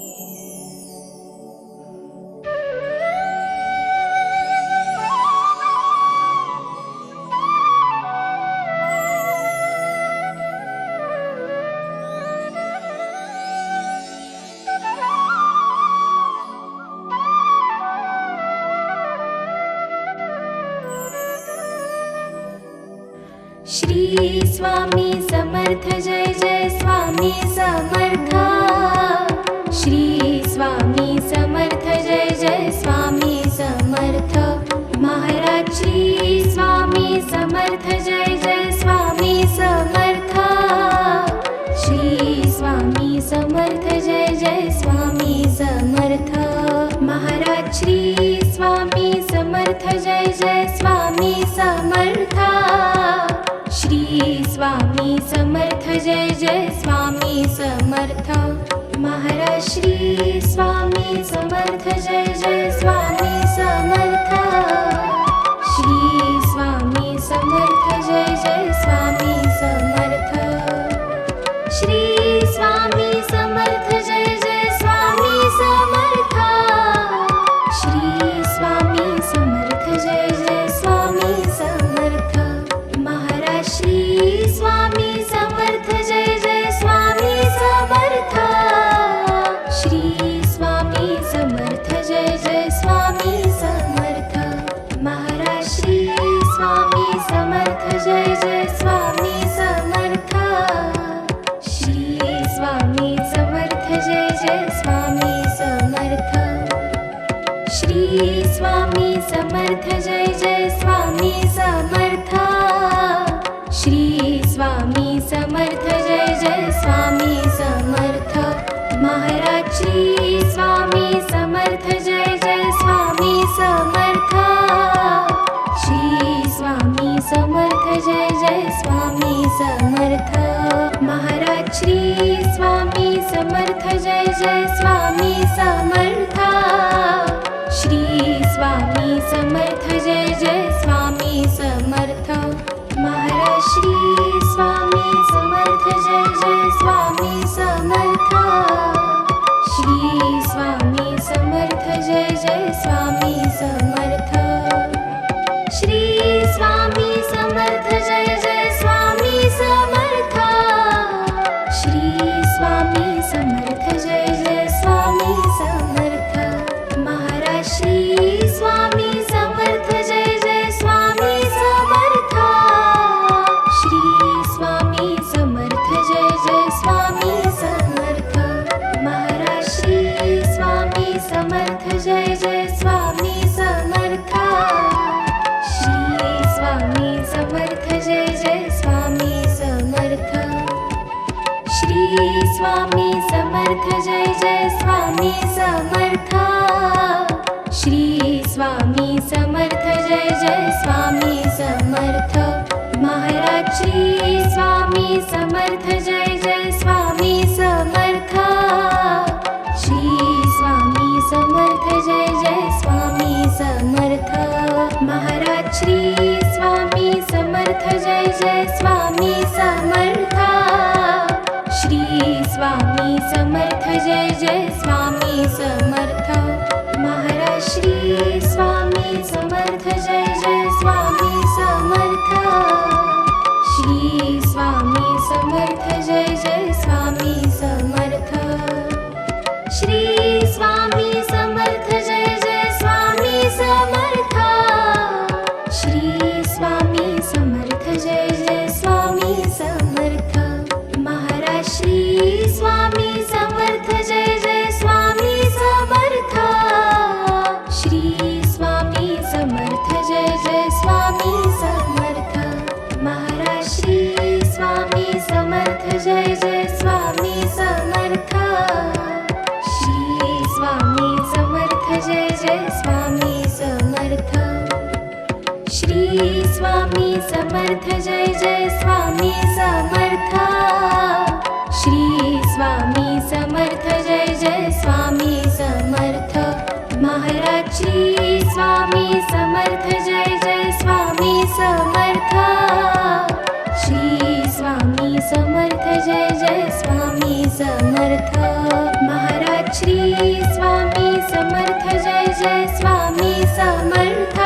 श्री स्वामी समर्थ जय जय स्वामी समर्थ। श्री स्वामी समर्थ जय जय स्वामी समर्थ। महाराज श्री स्वामी समर्थ जय जय स्वामी समर्थ। श्री स्वामी समर्थ जय जय स्वामी समर्थ। महाराज श्री स्वामी समर्थ जय जय स्वामी समर्थ। श्री स्वामी समर्थ जय जय स्वामी समर्थ। महाराज श्री स्वामी समर्थ जय जय स्वामी समर्थ। श्री स्वामी समर्थ जय जय स्वामी समर्थ। श्री स्वामी समर्थ जय जय स्वामी समर्थ। श्री स्वामी समर्थ जय जय स्वामी समर्थ। महाराज श्री स्वामी समर्थ जय जय स्वामी समर्थ। श्री स्वामी समर्थ जय जय स्वामी समर्थ। महाराज श्री स्वामी समर्थ जय जय स्वामी समर्थ। श्री स्वामी समर्थ जय जय स्वामी समर्थ। श्री स्वामी समर्थ जय जय स्वामी समर्थ। श्री स्वामी समर्थ जय जय स्वामी समर्थ। महाराज श्री स्वामी समर्थ जय जय स्वामी समर्थ। श्री स्वामी समर्थ जय जय स्वामी समर्थ। महाराज श्री स्वामी समर्थ जय जय स्वामी समर्थ। श्री स्वामी समर्थ जय जय स्वामी समर्थ। महाराज श्री स्वामी समर्थ जय जय स्वामी समर्थ। श्री स्वामी समर्थ जय जय स्वामी समर्थ। श्री स्वामी समर्थ जय जय स्वामी समर्थ। श्री स्वामी समर्थ जय जय स्वामी समर्थ। महाराज श्री स्वामी समर्थ जय जय स्वामी समर्थ। श्री स्वामी समर्थ जय जय स्वामी समर्थ। महाराज श्री स्वामी समर्थ जय जय स्वामी समर्थ। श्री स्वामी समर्थ जय जय स्वामी समर्थ। श्री स्वामी समर्थ जय जय स्वामी समर्थ। श्री स्वामी समर्थ जय जय स्वामी समर्थ। महाराज श्री स्वामी समर्थ जय जय स्वामी समर्थ। श्री स्वामी समर्थ जय जय स्वामी समर्थ। महाराज श्री स्वामी समर्थ जय जय स्वामी समर्थ। श्री स्वामी समर्थ जय जय स्वामी समर्थ। महाराज श्री स्वामी समर्थ जय जय स्वामी समर्थ। श्री स्वामी समर्थ जय जय स्वामी समर्थ। श्री स्वामी समर्थ जय जय स्वामी समर्थ। श्री स्वामी समर्थ जय जय स्वामी समर्थ। महाराज श्री स्वामी समर्थ जय जय स्वामी समर्थ। श्री स्वामी समर्थ जय जय स्वामी समर्थ। महाराज श्री स्वामी समर्थ जय जय स्वामी समर्थ। श्री स्वामी समर्थ जय जय स्वामी समर्थ। श्री स्वामी समर्थ जय जय स्वामी समर्थ। श्री स्वामी समर्थ जय जय स्वामी समर्थ। महाराज श्री स्वामी समर्थ जय जय स्वामी समर्थ। श्री स्वामी समर्थ जय जय स्वामी समर्थ। महाराज श्री स्वामी समर्थ जय जय स्वामी समर्थ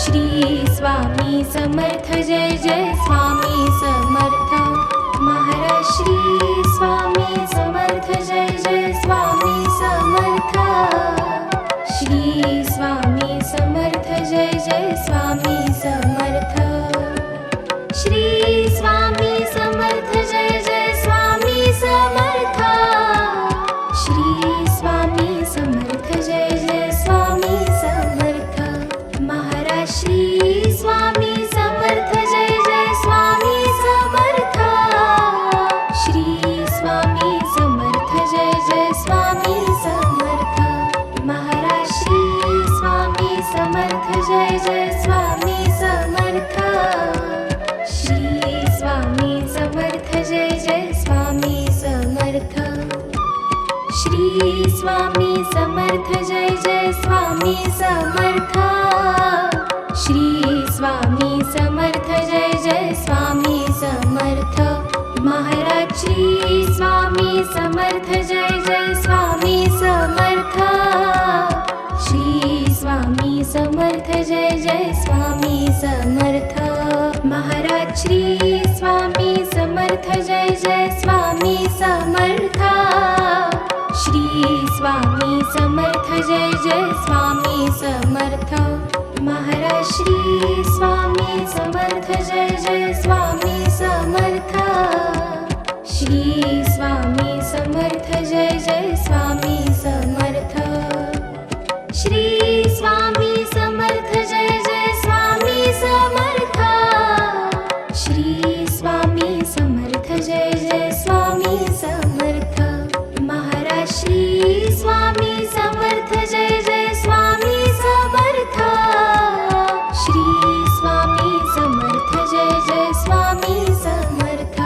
श्री स्वामी समर्थ जय जय स्वामी समर्थ महाराज श्री स्वामी समर्थ जय जय स्वामी समर्थ श्री स्वामी समर्थ जय जय स्वामी समर्थ श्री स्वामी समर्थ जय जय स्वामी समर्थ श्री स्वामी समर्थ जय जय स्वामी समर्थ महाराज श्री स्वामी समर्थ जय जय स्वामी समर्थ श्री स्वामी समर्थ जय जय स्वामी समर्थ महाराज श्री स्वामी समर्थ जय जय स्वामी समर्थ श्री स्वामी समर्थ जय जय स्वामी समर्थ श्री स्वामी समर्थ जय जय स्वामी समर्थ श्री स्वामी समर्थ जय जय स्वामी समर्थ महाराज श्री स्वामी समर्थ जय जय स्वामी समर्थ श्री स्वामी समर्थ जय जय स्वामी समर्थ महाराज श्री स्वामी समर्थ जय जय स्वामी समर्थ श्री स्वामी समर्थ जय जय स्वामी समर्थ महाराज श्री स्वामी समर्थ जय जय स्वामी समर्थ श्री स्वामी समर्थ जय जय स्वामी समर्थ श्री स्वामी समर्थ जय जय स्वामी समर्थ श्री स्वामी समर्थ जय जय स्वामी समर्थ महाराज श्री स्वामी समर्थ जय जय स्वामी समर्थ श्री स्वामी समर्थ जय जय स्वामी समर्थ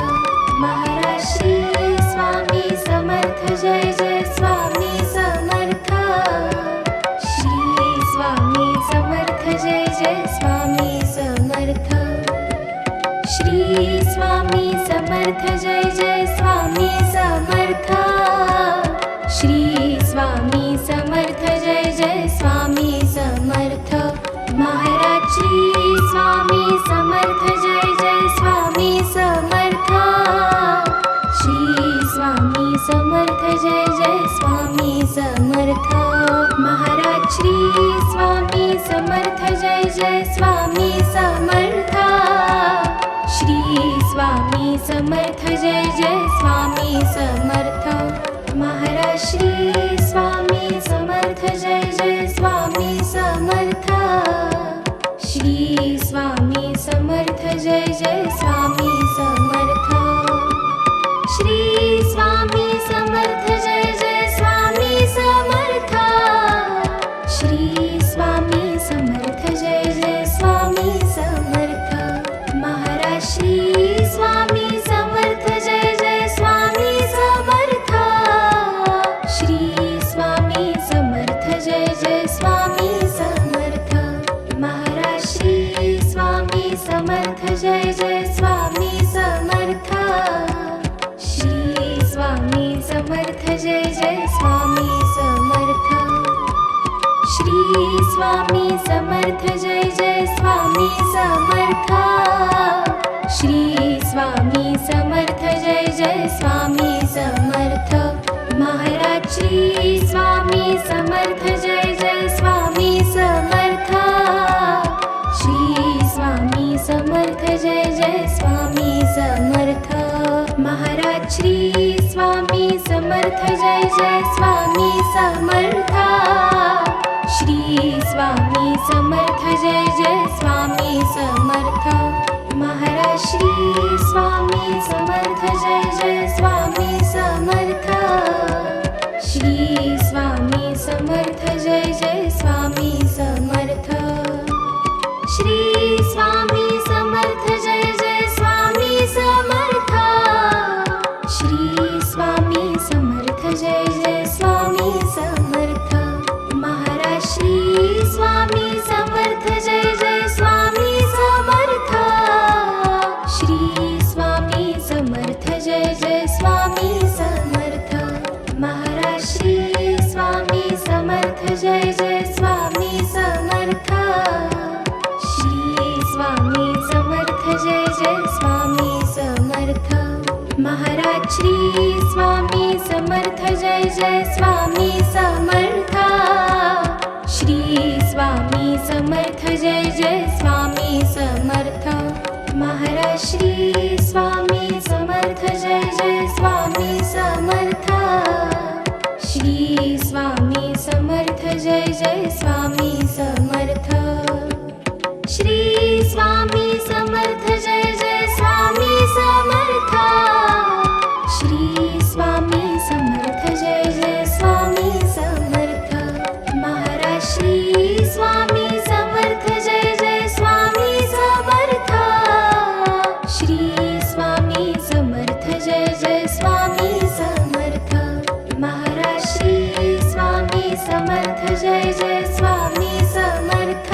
महाराज श्री स्वामी समर्थ जय जय स्वामी समर्थ श्री स्वामी समर्थ जय जय स्वामी समर्थ श्री स्वामी समर्थ जय जय स्वामी समर्थ श्री स्वामी समर्थ जय जय स्वामी समर्थ महाराज श्री स्वामी समर्थ जय जय स्वामी समर्थ श्री स्वामी समर्थ जय जय स्वामी समर्थ महाराज श्री स्वामी समर्थ जय जय स्वामी समर्थ श्री स्वामी समर्थ जय जय स्वामी समर्थ महाराज श्री स्वामी समर्थ जय जय स्वामी समर्थ श्री स्वामी समर्थ जय जय स्वामी समर्थ श्री स्वामी समर्थ जय जय स्वामी समर्थ श्री स्वामी समर्थ जय जय स्वामी समर्थ महाराज श्री स्वामी समर्थ जय जय स्वामी समर्थ श्री स्वामी समर्थ जय जय स्वामी समर्थ महाराज श्री स्वामी समर्थ जय जय स्वामी समर्थ श्री स्वामी समर्थ जय जय स्वामी समर्थ श्री स्वामी समर्थ जय जय स्वामी समर्थ श्री स्वामी समर्थ जय जय स्वामी समर्थ महाराज श्री स्वामी समर्थ जय जय स्वामी समर्थ श्री स्वामी समर्थ जय जय स्वामी समर्थ महाराज श्री स्वामी समर्थ जय जय स्वामी समर्थ श्री स्वामी समर्थ जय जय स्वामी समर्थ महाराज श्री स्वामी समर्थ जय जय स्वामी समर्थ श्री स्वामी समर्थ जय जय स्वामी समर्थ श्री स्वामी समर्थ जय जय स्वामी समर्थ श्री स्वामी समर्थ जय जय स्वामी समर्थ महाराज श्री स्वामी समर्थ जय जय स्वामी समर्थ श्री स्वामी समर्थ जय जय स्वामी समर्थ महाराज जय जय स्वामी समर्थ। श्री स्वामी समर्थ जय जय स्वामी समर्थ। महाराज श्री स्वामी समर्थ जय जय स्वामी समर्थ। श्री स्वामी समर्थ जय जय स्वामी समर्थ। महाराज श्री स्वामी समर्थ जय जय स्वामी समर्थ। श्री स्वामी समर्थ जय जय स्वामी समर्थ। श्री स्वामी समर्थ जय जय स्वामी समर्थ। श्री स्वामी समर्थ जय जय स्वामी समर्थ। महाराज श्री स्वामी समर्थ जय जय स्वामी समर्थ। श्री स्वामी समर्थ जय जय स्वामी समर्थ। महाराज श्री स्वामी समर्थ जय जय स्वामी समर्थ।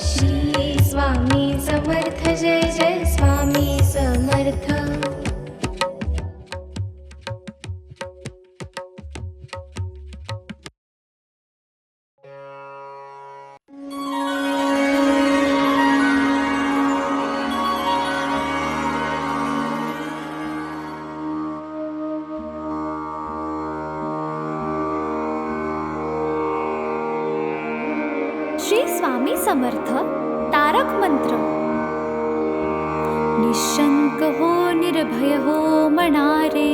श्री स्वामी समर्थ जय जय स्वामी समर्थ। श्री स्वामी समर्थ तारक मंत्र। निशंक हो निर्भय हो मनारे,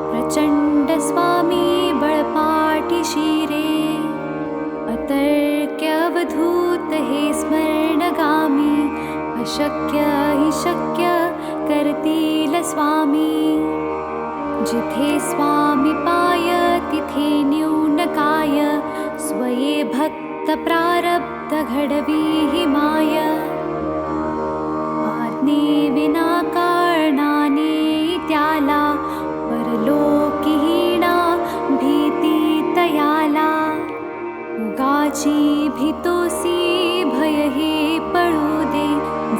प्रचंड स्वामी बळपाटी शिरे। अतर्क्य अवधूत हे स्मरणगामी, अशक्य हि शक्य करतील स्वामी। जिथे स्वामी पाय तिथे न्यून काय, स्वये भक्त प्रारब्ध घडवी हि माय। आज्ञे विना कारणाने त्याला, परलोकीहीणा भीती तयाला। उगाची भीतोसी भय हे पळू दे,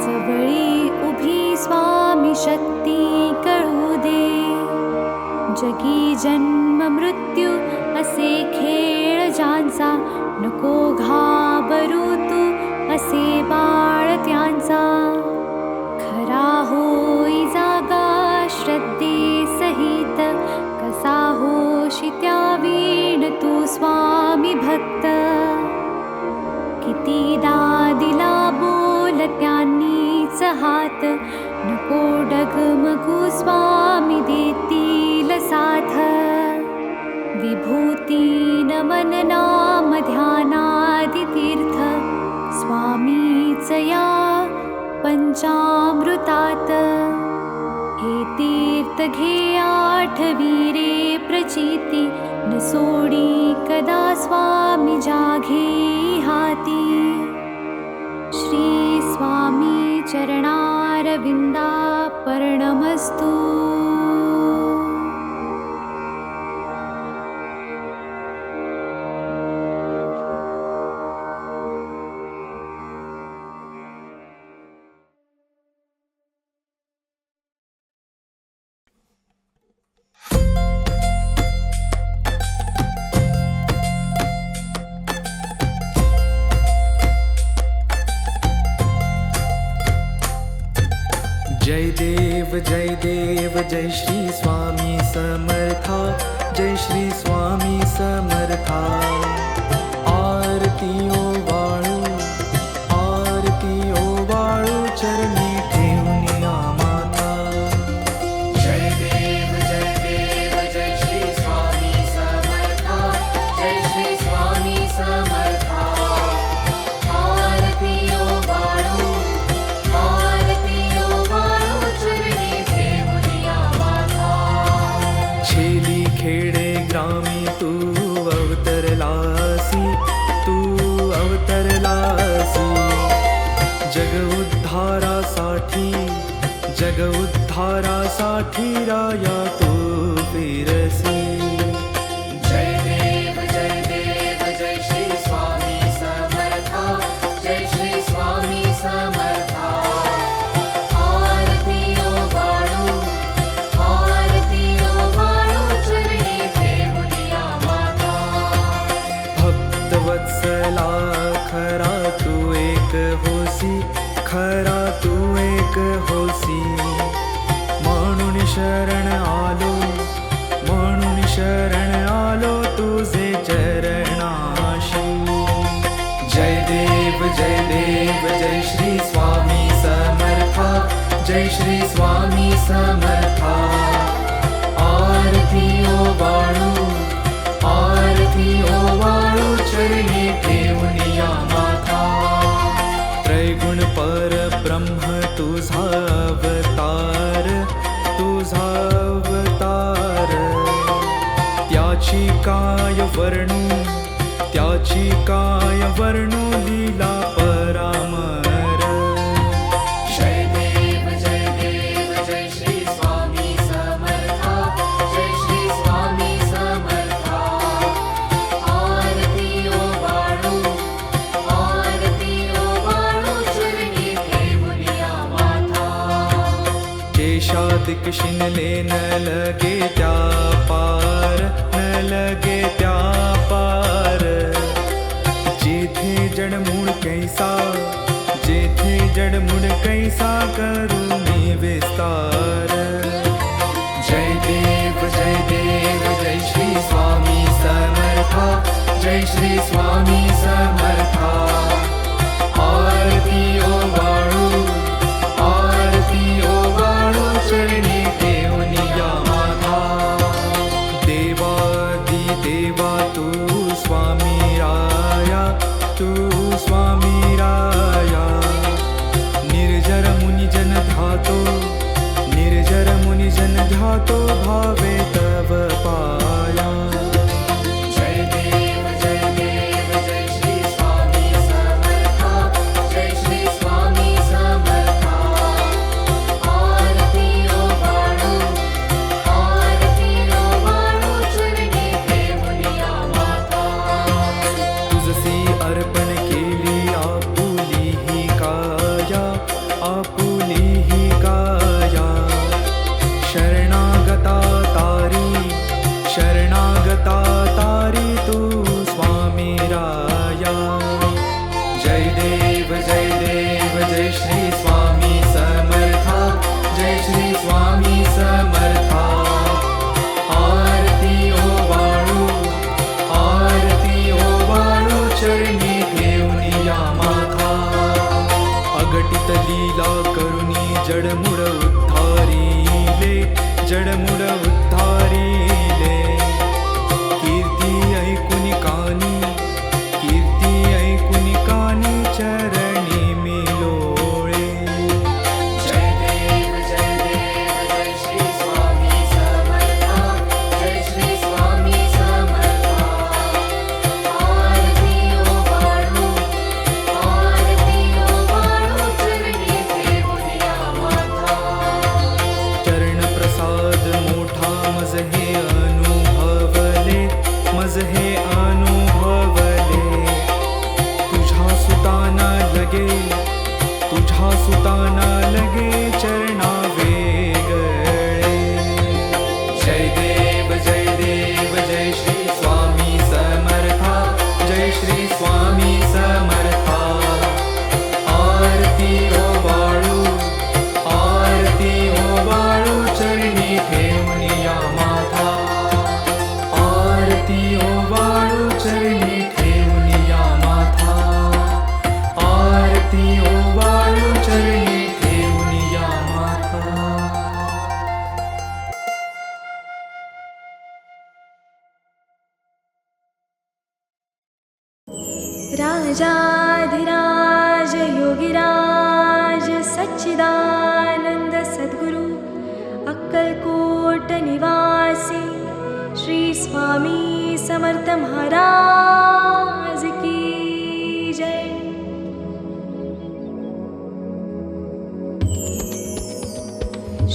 जवळी उभी स्वामी शक्ती कळू दे। जगी जन्म मृत्यू असे खेळ ज्यांचा, नको घाबरू तू असे बाळ त्यांचा। खरा होई जागा श्रद्धे सहित, कसा होशी त्या वीण तू स्वामी भक्त। कितीदा दिला बोल त्यांनीच हात, नको डगमगू स्वामी देतील साथ। विभूती नमन नाम ध्यानादि तीर्थ, स्वामीच या पंचामृतात। हे तीर्थ घे आठवी रे प्रचिती, न सोडी कदा स्वामी जाघे हाती। श्री स्वामी चरणारविंदा पर्णमस्तु। जय देव जय श्री स्वामी समर्था। जय श्री स्वामी समर्था। आरती ओ वाळू, आरती ओ वाळू, चरणी ठेवूनिया माता। जय देव जय श्री स्वामी समर्था। जय श्री स्वामी समर्था। आरती ओ वाळू, आरती ओ वाळू, चरणी ठेवूनिया माता। छेली खेडे ग्रामी तू अवतरलासी, तू अवतरलासी। जग उद्धारासाठी, जग उद्धारासाठी राया तू फिरसी। जय देव जय श्री स्वामी समर्था। जय श्री स्वामी समर्था। आरती ओ वाळू, आरती ओ वाळू, चरणी ठेवूनिया माता। एक होसी, म्हणून शरण आलो, म्हणून शरण आलो तुझे चरणाशी. जय देव जय श्री स्वामी समर्था, जय श्री स्वामी समर्था. आरती ओवाळू, आरती ओवाळू चरणी ठेवून या माथा. त्रैगुण परब्रह्म तुझा अवतार, तुझा अवतार. त्याची काय वर्णू, त्याची काय वर्णू लीला परामर. जय देव जय श्री स्वामी समर्था, जय श्री स्वामी समर्था. आरती ओवाळू, आरती ओवाळू चरणी ठेवून या माथा. केशादिक शिनले न लगे त्या पार, न लगे त्या पार. जेथे जडमूळ कैसा, जेथे जडमूळ कैसा करुणी विस्तार. जय देव जय श्री स्वामी समर्था, जय श्री स्वामी समर्था. आरती ओवाळू, आरती ओवाळू चरणी ठेवून या माथा. देवादी देवा तू स्वामी राया, तू स्वामी राया. निर्जर मुनिजन ध्यातो, निर्जर मुनिजन ध्यातो भावे तव पाया. जय देव जय श्री स्वामी समर्था, जय श्री स्वामी समर्था. आरती ओवाळू, आरती ओवाळू चरणी ठेवून या माथा. तुझसी अर्पण केली आपुली ही काया, आपुली ही काया. शरणागता तारी, शरणागता तारी तू स्वामी राया. जय देव जय श्री स्वामी समर्था, जय श्री स्वामी समर्था. आरती ओवाळू, आरती ओवाळू चरणी ठेवून या माथा. अगटित लीला करुणी जडमुड उद्धारिले, जडमुड उद्धारिले. कीर्ती ऐकुनी कानी, कीर्ती ऐकुनी कानी चरणी मी लोळे. जय देव जय श्री स्वामी समर्था, जय श्री स्वामी समर्था. आरती ओवाळू, आरती ओवाळू चरणी ठेवून या माथा. चरण प्रसाद मोठा मज हे अनुभवले, मज हे अनुभवले. तुझ्या सुताना लगे, तुझ्या सुताना लगे चरणा वेगळे. जय देव जय श्री स्वामी समर्था, जय श्री स्वामी समर्था. आरती ओवाळू, आरती ओवाळू चरणी ठेवून या माथा. आरती ओवाळू चरणी ठेवून या माथा. आरती ओवाळू चरणी ठेवून या माथा. राजाधिराज योगिराज सच्चिदानंद सद्गुरु अक्कलकोट निवासी श्री स्वामी समर्थ महाराज की जय.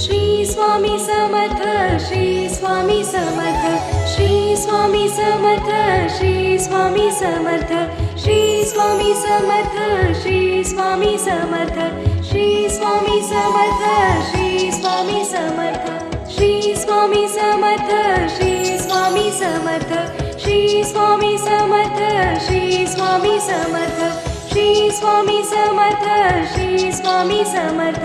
श्री स्वामी समर्थ, श्री स्वामी समर्थ, श्री स्वामी समर्थ, श्री स्वामी समर्थ, श्री स्वामी समर्थ, श्री स्वामी समर्थ, श्री स्वामी समर्थ, श्री स्वामी समर्थ, श्री स्वामी समर्थ, श्री स्वामी समर्थ, श्री स्वामी समर्थ, श्री स्वामी समर्थ, श्री स्वामी समर्थ, श्री स्वामी समर्थ,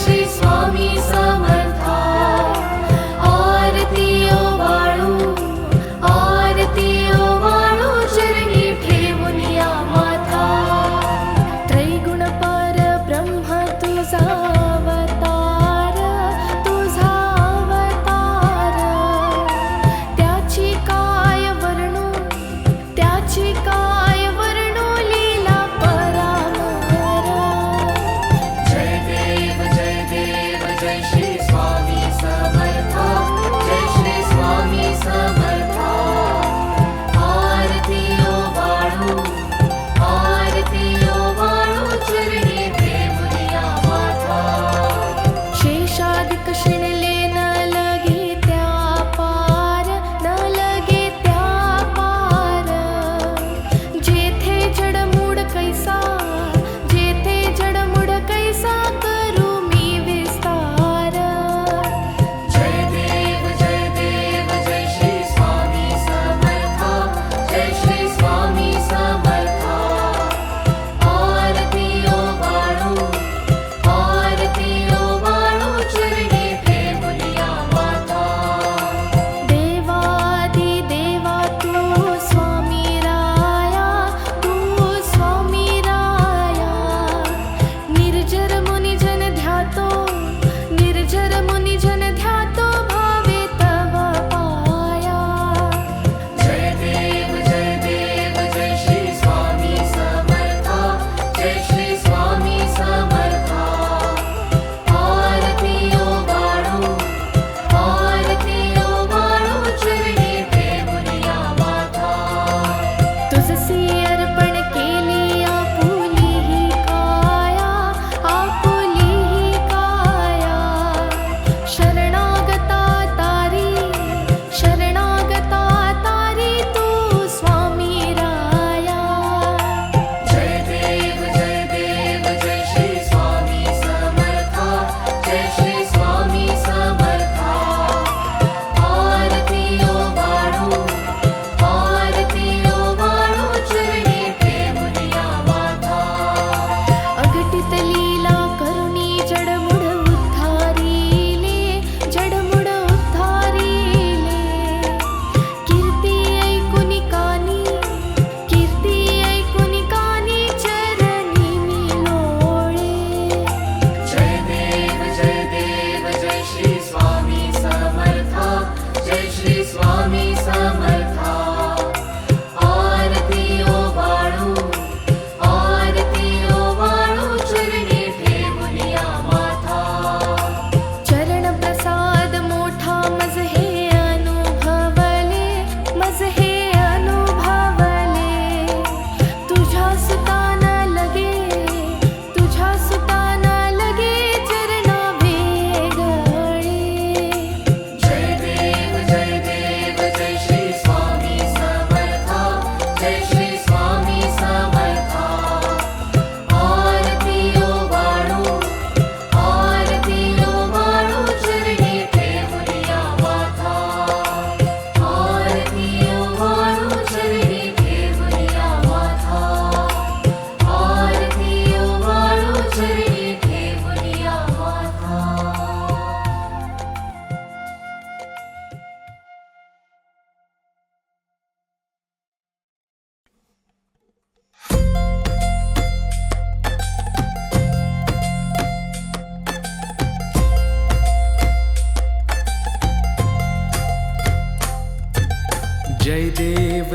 जय देव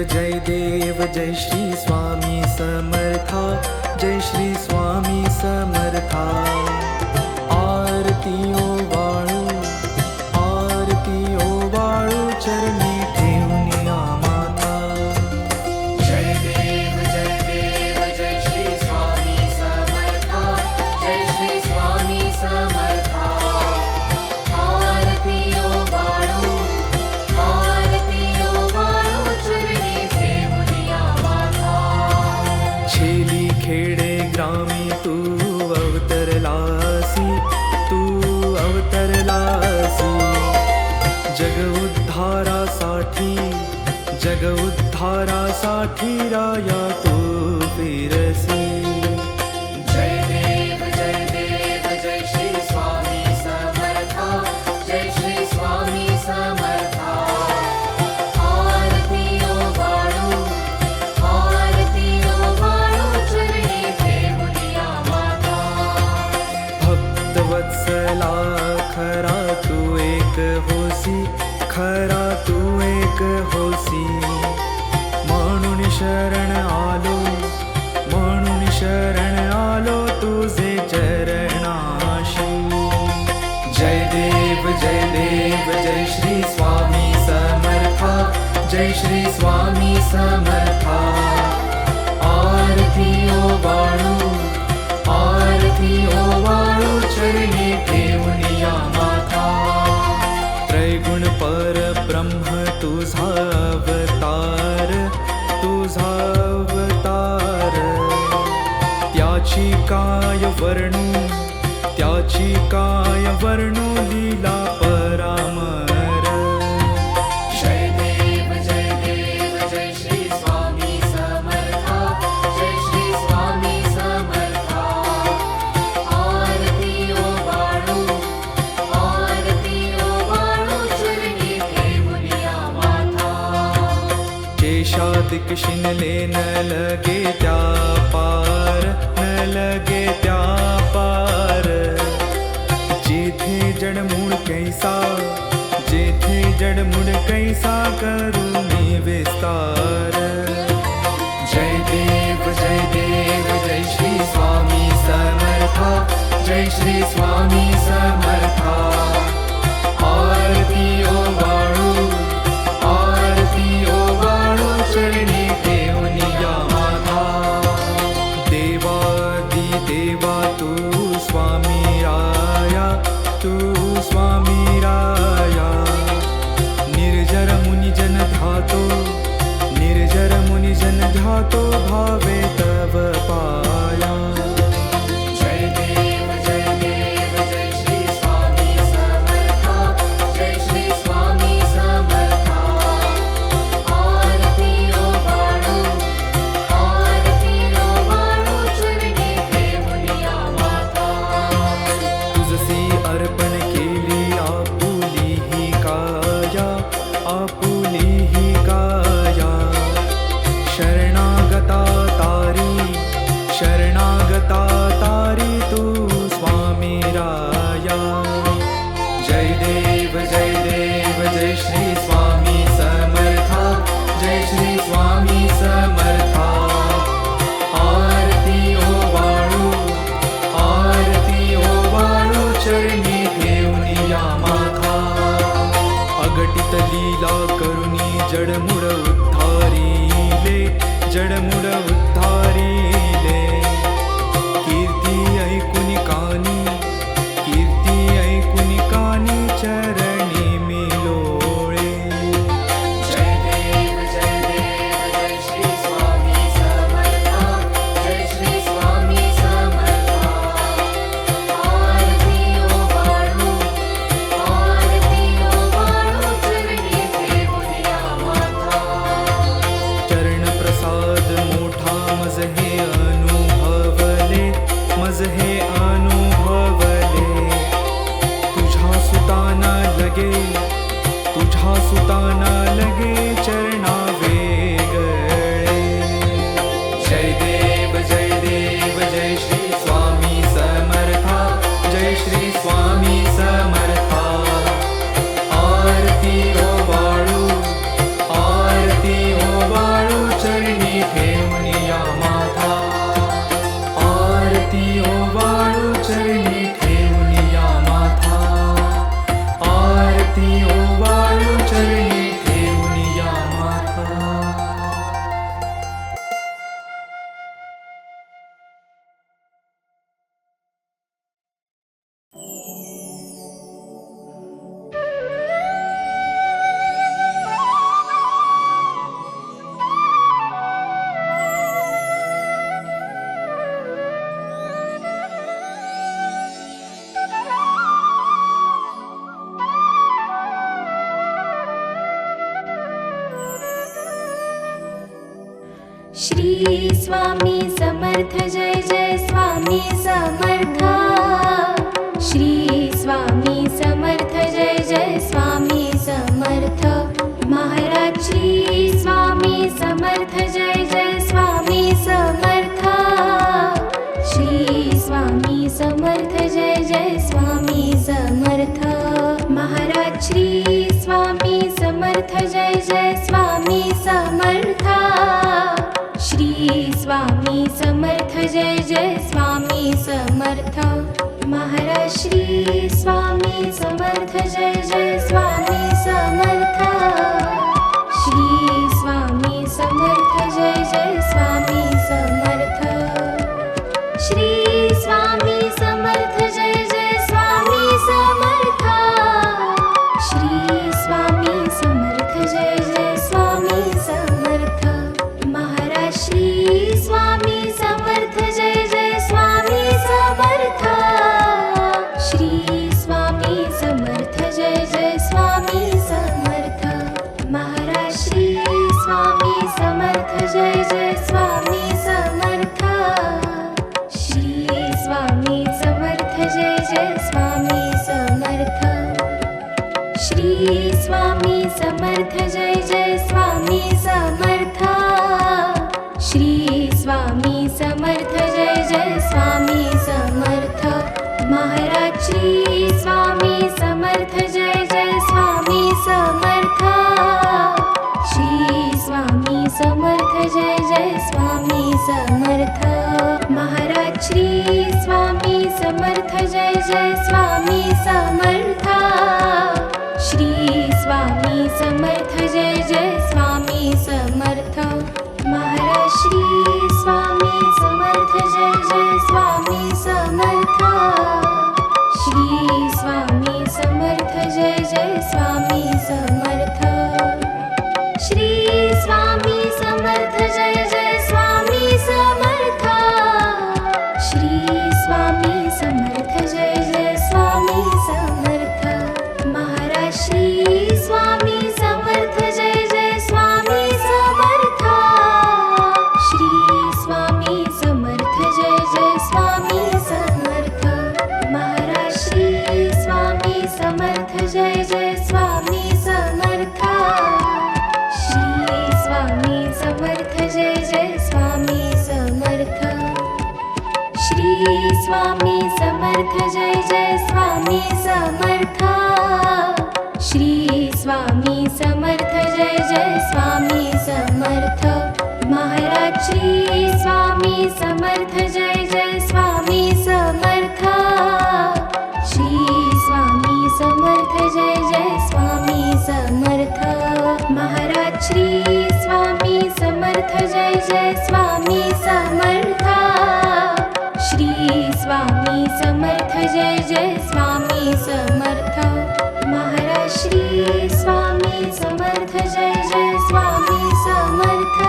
जय श्री स्वामी समर्था, जय श्री स्वामी समर्था. आरती ओवाळू चरणी ठेवून माता. जय देव जय श्री स्वामी समर्था, जय श्री स्वामी समर्था. आरती ओवाळू चरणी ठेवून माता. छेली खेडे ग्रामी तू अवतरलासी, जग उद्धारासाठी राया तू फिरसी. जय देव जय श्री स्वामी समर्था, जय श्री स्वामी समर्था. आरती ओवाळू चरणी ठेवून माता. भक्तवत्सला खरा तू एक होसी, खरा तू एक होसी. म्हणून शरण आलो तुझे चरणाशी. जय देव जय श्री स्वामी समर्था, जय श्री स्वामी समर्था. आरती ओवाळू चरणी ठेवून माता. त्रैगुण परब्रह्म तुझा अवतार, त्याची काय वर्णू लीला परामर. जय देव जय श्री स्वामी समर्था, जय श्री स्वामी समर्था. आरती ओवाळू चरणी ठेवून माता. केशादिक शिनले न लगे त्या पार, जेथे जडमूळ कैसा करू मी विस्तार. जय देव जय श्री स्वामी समर्था, जय श्री स्वामी समर्था. आरती ओवाळू चरणी ठेवून माता. देवा तू स्वामी राया, निर्जर मुनि जन ध्यातो भावे तव पाया. जय देव जय श्री स्वामी समर्था, जय श्री स्वामी समर्था. आरती ओवाळू चरणी ठेवून माता. तुझसी अर्पण केली आपुली ही काया, शरणागता तारी तू स्वामी राया. जय देव जय श्री स्वामी समर्था, जय श्री स्वामी समर्था. आरती ओवाळू चरणी ठेवून माता. अगटित लीला करुणी जडमुड उद्धारिले, कीर्ती ऐकुनी कानी चरणी मिलोळे. जय देव जय श्री स्वामी समर्था, जय श्री स्वामी समर्था. आरती ओवाळू चरणी ठेवून माता. चरण प्रसाद मोठा मज हे अनुभव श्री स्वामी समर्थ जय जय स्वामी समर्थ श्री स्वामी समर्थ जय जय स्वामी समर्थ महाराज श्री स्वामी समर्थ जय जय स्वामी समर्थ श्री स्वामी समर्थ जय जय स्वामी समर्थ महाराज श्री स्वामी समर्थ जय जय स्वामी समर्थ श्री स्वामी समर्थ जय जय स्वामी समर्थ महाराज श्री स्वामी समर्थ जय जय स्वामी समर्थ श्री स्वामी समर्थ जय जय स्वामी समर्थ श्री स्वामी समर्थ जय जय स्वामी समर्थ श्री स्वामी समर्थ जय जय स्वामी समर्थ महाराज श्री स्वामी समर्थ जय जय स्वामी समर्थ श्री स्वामी समर्थ जय जय स्वामी समर्थ महाराज श्री स्वामी समर्थ जय जय स्वामी समर्थ श्री स्वामी समर्थ जय जय स्वामी समर्थ श्री स्वामी समर्थ जय जय स्वामी समर्थ श्री स्वामी समर्थ जय जय स्वामी समर्थ महाराज श्री स्वामी समर्थ जय जय स्वामी समर्थ श्री स्वामी समर्थ जय जय स्वामी समर्थ महाराज श्री स्वामी समर्थ जय जय स्वामी समर्थ श्री स्वामी समर्थ जय जय स्वामी समर्थ महाराज श्री स्वामी समर्थ जय जय स्वामी समर्थ श्री स्वामी समर्थ जय जय स्वामी समर्थ श्री स्वामी समर्थ जय जय स्वामी समर्थ श्री स्वामी समर्थ जय जय स्वामी समर्थ महाराज श्री स्वामी समर्थ जय जय स्वामी समर्थ श्री स्वामी समर्थ जय जय स्वामी समर्थ महाराज श्री स्वामी समर्थ जय जय स्वामी समर्थ श्री स्वामी समर्थ जय जय स्वामी समर्थ श्री स्वामी समर्थ जय जय स्वामी समर्थ श्री स्वामी समर्थ जय जय स्वामी समर्थ महाराज श्री स्वामी समर्थ जय जय स्वामी समर्थ श्री स्वामी समर्थ जय जय स्वामी समर्थ महाराज श्री स्वामी समर्थ जय जय स्वामी समर्थ श्री स्वामी समर्थ जय जय स्वामी समर्थ महाराज श्री स्वामी समर्थ जय जय स्वामी समर्थ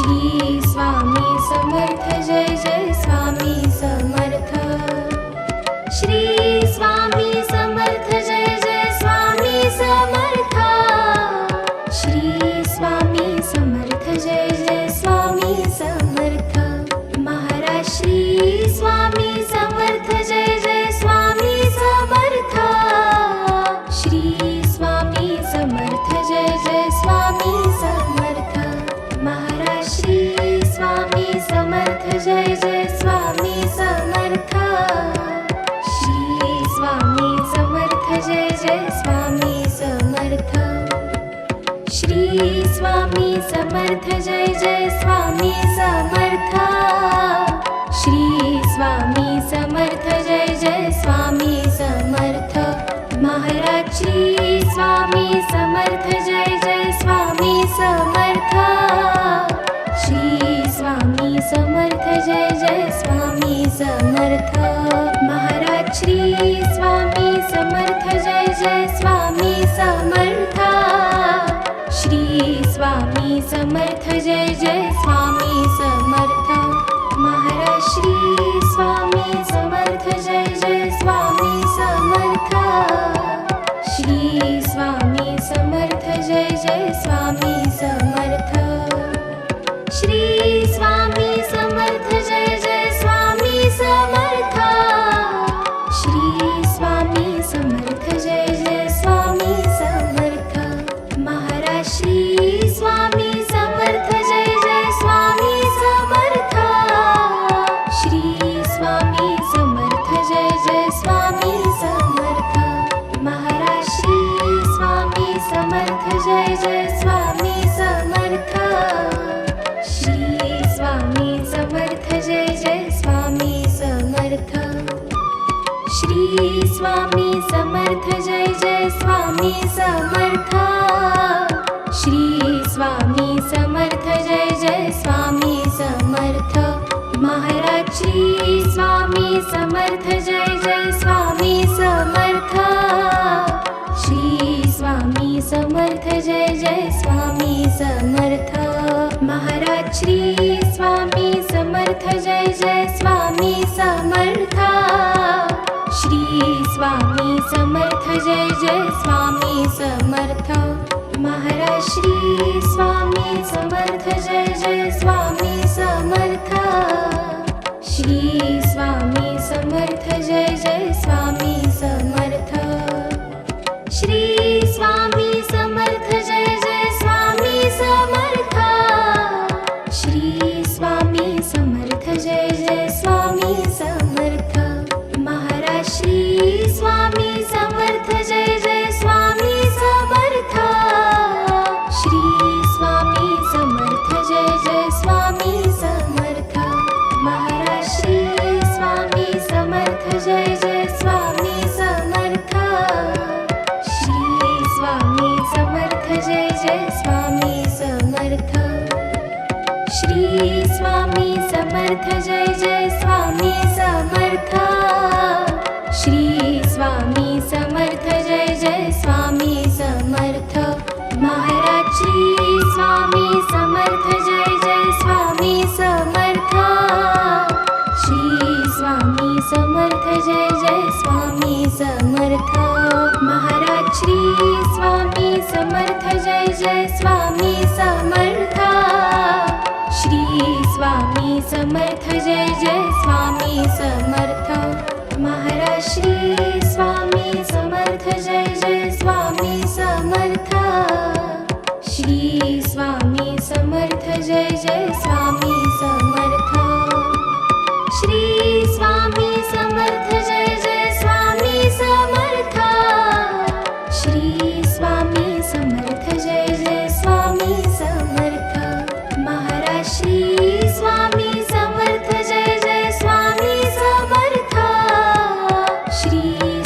श्री स्वामी समर्थ जय जय स्वामी समर्थ श्री स्वामी समर्थ जय जय स्वामी समर्थ श्री स्वामी समर्थ जय जय स्वामी समर्थ महाराज श्री स्वामी समर्थ जय जय स्वामी समर्थ श्री स्वामी समर्थ जय जय स्वामी समर्थ महाराज श्री स्वामी समर्थ जय जय स्वामी समर्थ श्री स्वामी समर्थ जय जय स्वामी समर्थ श्री स्वामी समर्थ जय जय स्वामी समर्थ श्री स्वामी समर्थ जय जय स्वामी समर्थ महाराज श्री स्वामी समर्थ जय जय स्वामी समर्थ श्री स्वामी समर्थ जय जय स्वामी समर्थ महाराज श्री स्वामी समर्थ जय जय स्वामी समर्थ श्री स्वामी समर्थ जय जय स्वामी समर्थ महाराज श्री स्वामी समर्थ जय जय स्वामी समर्थ श्री स्वामी समर्थ जय जय स्वामी समर्थ श्री स्वामी समर्थ जय जय स्वामी समर्थ श्री स्वामी समर्थ जय जय स्वामी समर्थ महाराज श्री स्वामी समर्थ जय जय स्वामी समर्थ श्री स्वामी समर्थ जय जय स्वामी समर्थ श्री स्वामी समर्थ जय जय स्वामी समर्थ श्री स्वामी समर्थ जय जय स्वामी समर्थ महाराज श्री स्वामी समर्थ जय जय स्वामी समर्थ श्री स्वामी समर्थ जय जय स्वामी समर्थ महाराज श्री स्वामी समर्थ जय जय स्वामी समर्थ श्री स्वामी समर्थ जय जय स्वामी समर्थ महाराज श्री स्वामी समर्थ जय जय स्वामी समर्थ श्री स्वामी समर्थ जय जय स्वामी समर्थ श्री स्वामी समर्थ जय जय स्वामी समर्थ श्री स्वामी समर्थ जय जय स्वामी समर्थ महाराज श्री स्वामी समर्थ जय जय स्वामी समर्थ श्री स्वामी समर्थ जय जय स्वामी समर्थ महाराज श्री स्वामी समर्थ जय जय स्वामी समर्थ श्री स्वामी समर्थ जय जय स्वामी समर्थ श्री स्वामी समर्थ जय जय स्वामी समर्थ श्री स्वामी समर्थ जय जय स्वामी समर्थ महाराज श्री स्वामी समर्थ जय जय स्वामी समर्थ श्री स्वामी समर्थ जय जय स्वामी समर्थ महाराज श्री स्वामी समर्थ जय जय स्वामी समर्थ श्री स्वामी समर्थ जय जय स्वामी समर्थ महाराज श्री स्वामी समर्थ जय जय स्वामी समर्थ श्री स्वामी समर्थ जय जय स्वामी समर्थ श्री स्वामी समर्थ जय जय स्वामी समर्थ श्री स्वामी समर्थ जय जय स्वामी समर्थ महाराज श्री स्वामी समर्थ जय जय स्वामी समर्थ श्री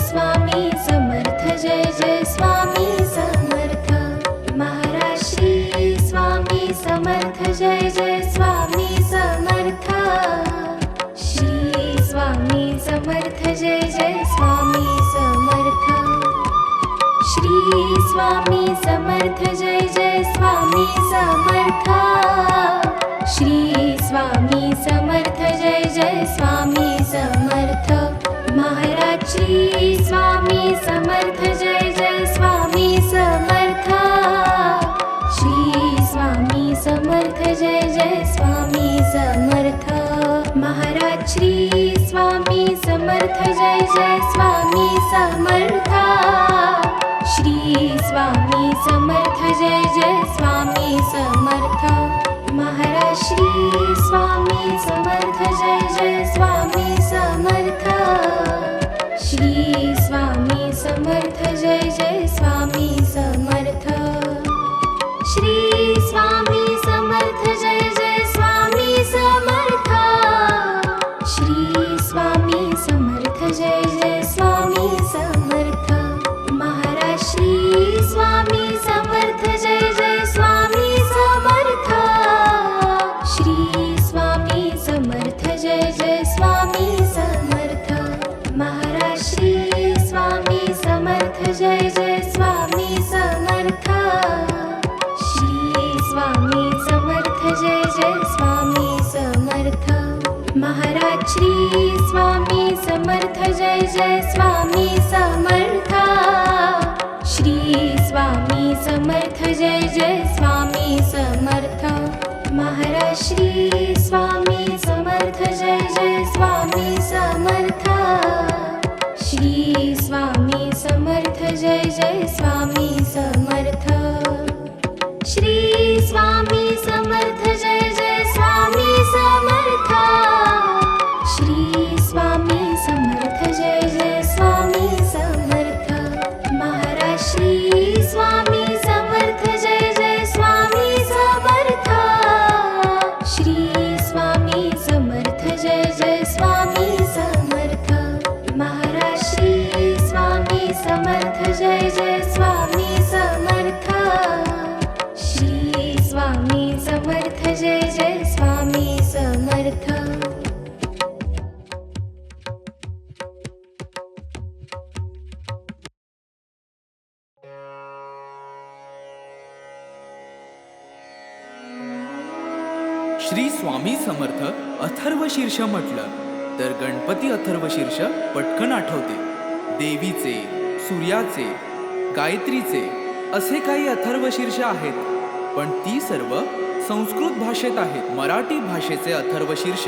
स्वामी समर्थ जय जय स्वामी समर्थ महाराज श्री स्वामी समर्थ जय जय स्वामी समर्थ श्री स्वामी समर्थ जय जय स्वामी समर्थ श्री स्वामी समर्थ जय जय स्वामी समर्थ श्री स्वामी समर्थ जय जय स्वामी समर्थ महाराज श्री स्वामी समर्थ जय जय स्वामी समर्थ श्री स्वामी समर्थ जय जय स्वामी समर्थ महाराज श्री स्वामी समर्थ जय जय स्वामी समर्थ श्री स्वामी समर्थ जय जय स्वामी समर्थ महाराज श्री स्वामी समर्थ जय जय स्वामी समर्थ श्री स्वामी समर्थ जय जय स्वामी समर्थ श्री स्वामी समर्थ जय जय स्वामी समर्थ श्री स्वामी समर्थ जय जय स्वामी समर्थ महाराज श्री स्वामी समर्थ जय जय स्वामी समर्थ श्री स्वामी समर्थ जय जय स्वामी समर्थ महाराज श्री स्वामी समर्थ जय जय स्वामी समर्थ श्री स्वामी समर्थ जय जय स्वामी समर्थ महाराज श्री स्वामी समर्थ जय जय स्वामी समर्थ श्री स्वामी समर्थ जय जय स्वामी समर्थ महाराज श्री स्वामी समर्थ जय जय स्वामी समर्थ श्री स्वामी समर्थ जय जय स्वामी समर्थ श्री जय जय स्वामी समर्थ. श्री स्वामी समर्थ अथर्वशीर्ष म्हटलं तर गणपती अथर्वशीर्ष पटकन आठवते. देवीचे, सूर्याचे, गायत्रीचे असे काही अथर्वशीर्ष आहेत, पण ती सर्व संस्कृत भाषेत आहेत. मराठी भाषेचे अथर्वशीर्ष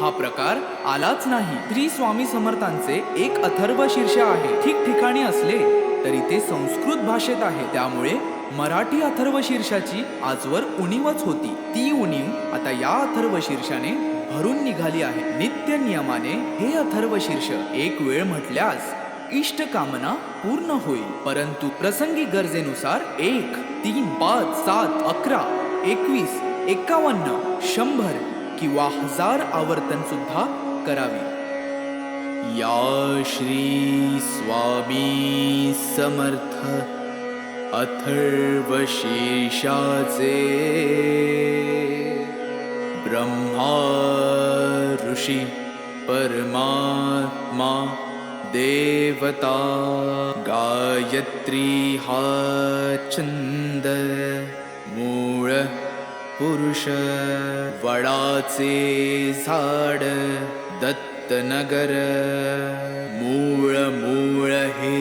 हा प्रकार आलाच नाही. श्री स्वामी समर्थांचे एक अथर्वशीर्ष आहे. ठिकठिकाणी असले तरी ते संस्कृत भाषेत आहे. त्यामुळे मराठी अथर्वशीर्षाची आजवर उणीवच होती. ती उणीव आता या अथर्वशीर्षाने भरून निघाली आहे. नित्य नियमाने हे अथर्वशीर्ष एक वेळ म्हटल्यास इष्ट कामना पूर्ण होईल. परंतु प्रसंगी गरजेनुसार 1, 3, 5, 7, 11, 21, 51, 100 किंवा 1000 आवर्तन सुद्धा करावी. या श्री स्वामी समर्थ अथर्वशीर्षाचे ब्रह्मा ऋषी परमात्मा देवता गायत्री हा छंद मूळ पुरुष वडाचे झाड दत्तनगर मूळ मूळ हे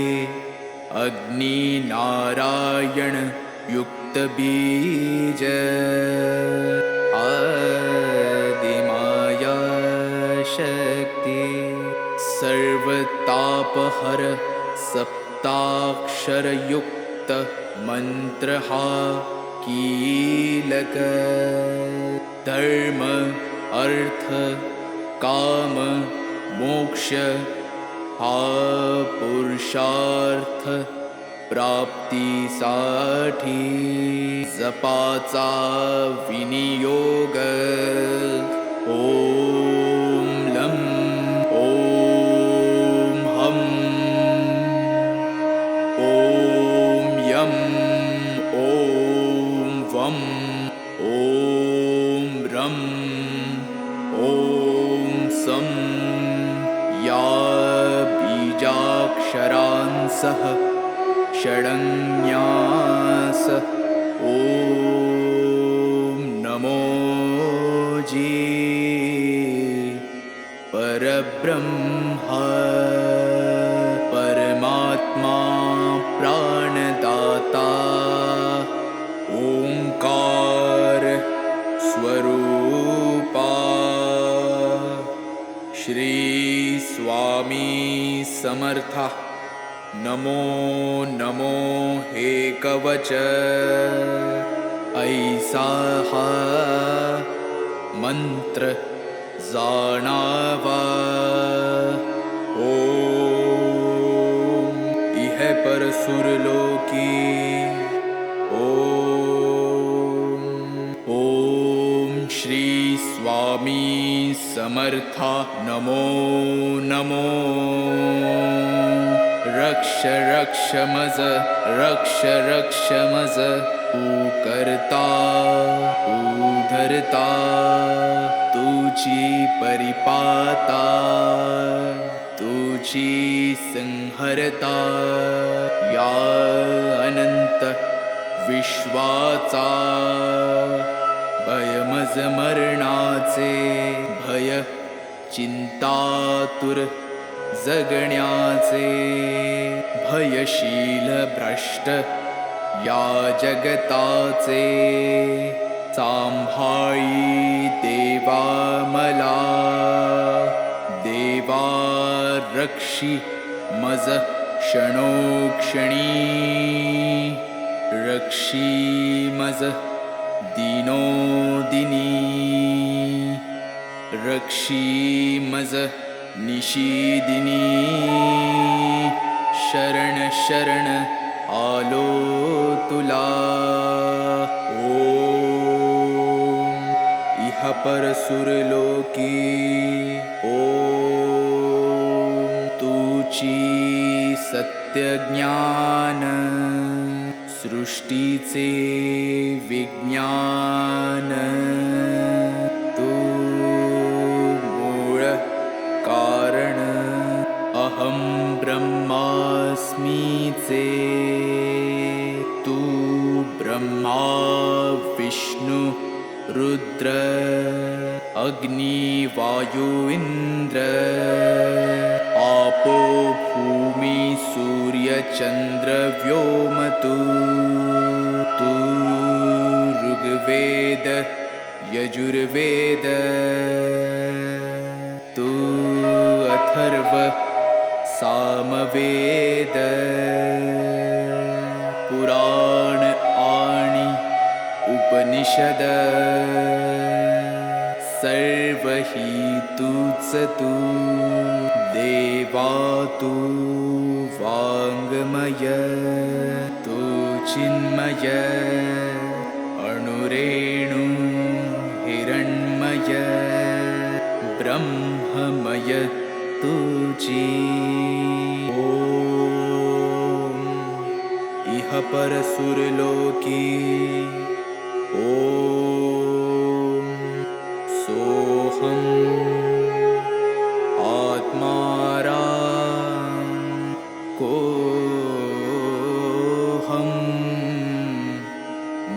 अग्नि नारायण युक्त बीज आदिमाया शक्ती सर्वतापहर सप्ताक्षरयुक्त मंत्र हा कीलक धर्म अर्थ काम मोक्ष हा पुरुषार्थ प्राप्तीसाठी जपाचा विनियोग. ओम लं ओम हम ओम यम ओम वम ओम रम ओम सम या बीजाक्षरांसह षडन्यास ओम नमो जी परब्रह्मा परमात्मा प्राणदाता ओंकार स्वरूपा श्री स्वामी समर्था. नमो नमो हे कवच ऐसा हा मंत्र जाणावा. ओम इह पर सुरलोकी ओम ओम श्री स्वामी समर्था. नमो नमो रक्ष रक्ष मज रक्ष रक्ष मज तू करता तू धरता तुझी परिपाता तुझी संहरता या अनंत विश्वाचा भयमज मरणाचे भय चिंतातुर जगण्याचे भयशील भ्रष्ट या जगताचे सांभाळी देवा मला देवा रक्षी मज क्षणोक्षणी रक्षी मज दिनोदिनी रक्षी मज निशीदिनी शरण शरण आलो तुला. ओम इह पर सुरलोकी ओम तुची सत्य ज्ञान सृष्टीचे विज्ञान ब्रह्मा विष्णु रुद्र अग्नि वायु इन्द्र आपो भूमि सूर्य चन्द्र व्योमतु तु ऋग्वेद यजुर्वेद तु अथर्व सामवेद पुराण आणि उपनिषद सर्व हि तूच तू देवा तू वाङ्मय तू चिन्मय अणुरेणु हिरण्मय ब्रह्ममय तुझी ॐ इह परसुरलोकी ॐ सोऽहम् आत्मारा कोऽहं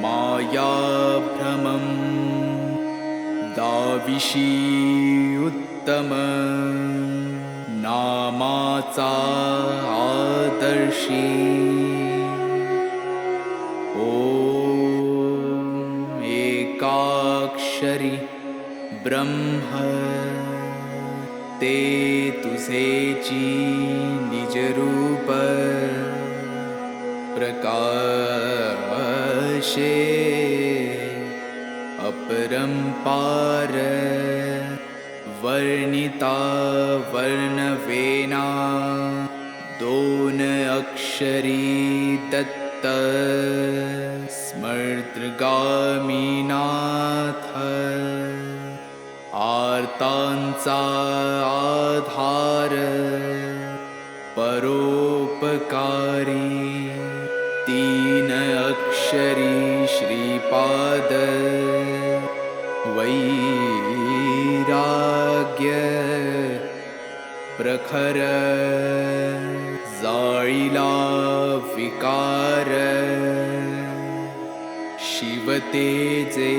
मायाभ्रमं दाविषी उत्तम नामाचा आदर्शी ॐ एकाक्षरी ब्रह्म ते तुझेची निजरूप प्रकाशे अपरंपार वर्णिता वर्णवेना दोन अक्षरी दत्त स्मर्तगामीनाथ आर्तांचा आधार परोपकारी तीन अक्षरी श्रीपाद वैराग्य प्रखर जाळीला विकार शिवतेजे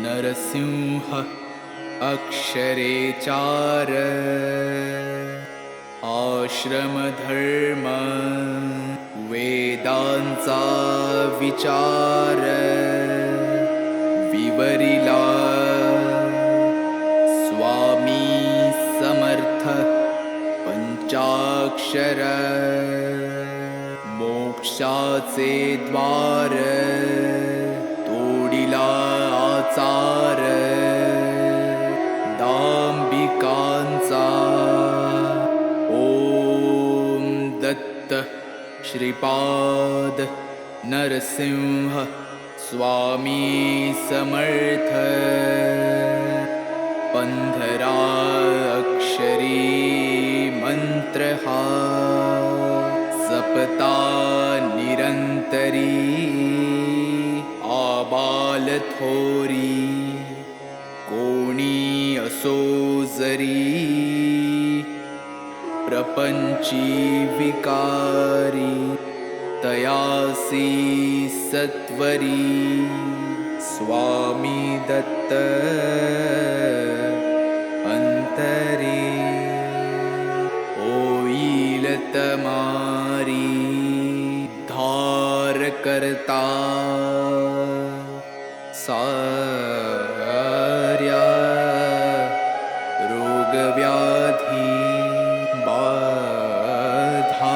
नरसिंह अक्षरे चार आश्रमधर्म वेदांचा विचार विवरिला स्वामी समर्थ पंचाक्षर मोक्षाचे द्वार तोडिला आचार दांबिकांचा ओम दत्त श्रीपाद नरसिंह स्वामी समर्थ 15 अक्षरी मंत्र हा जपता निरंतरी आबाल थोरी कोणी असो जरी प्रपंची विकारी तयासी सत्वरी स्वामी दत्त अंतरी होईल तमारी धार करता सार्या रोग व्याधी बाधा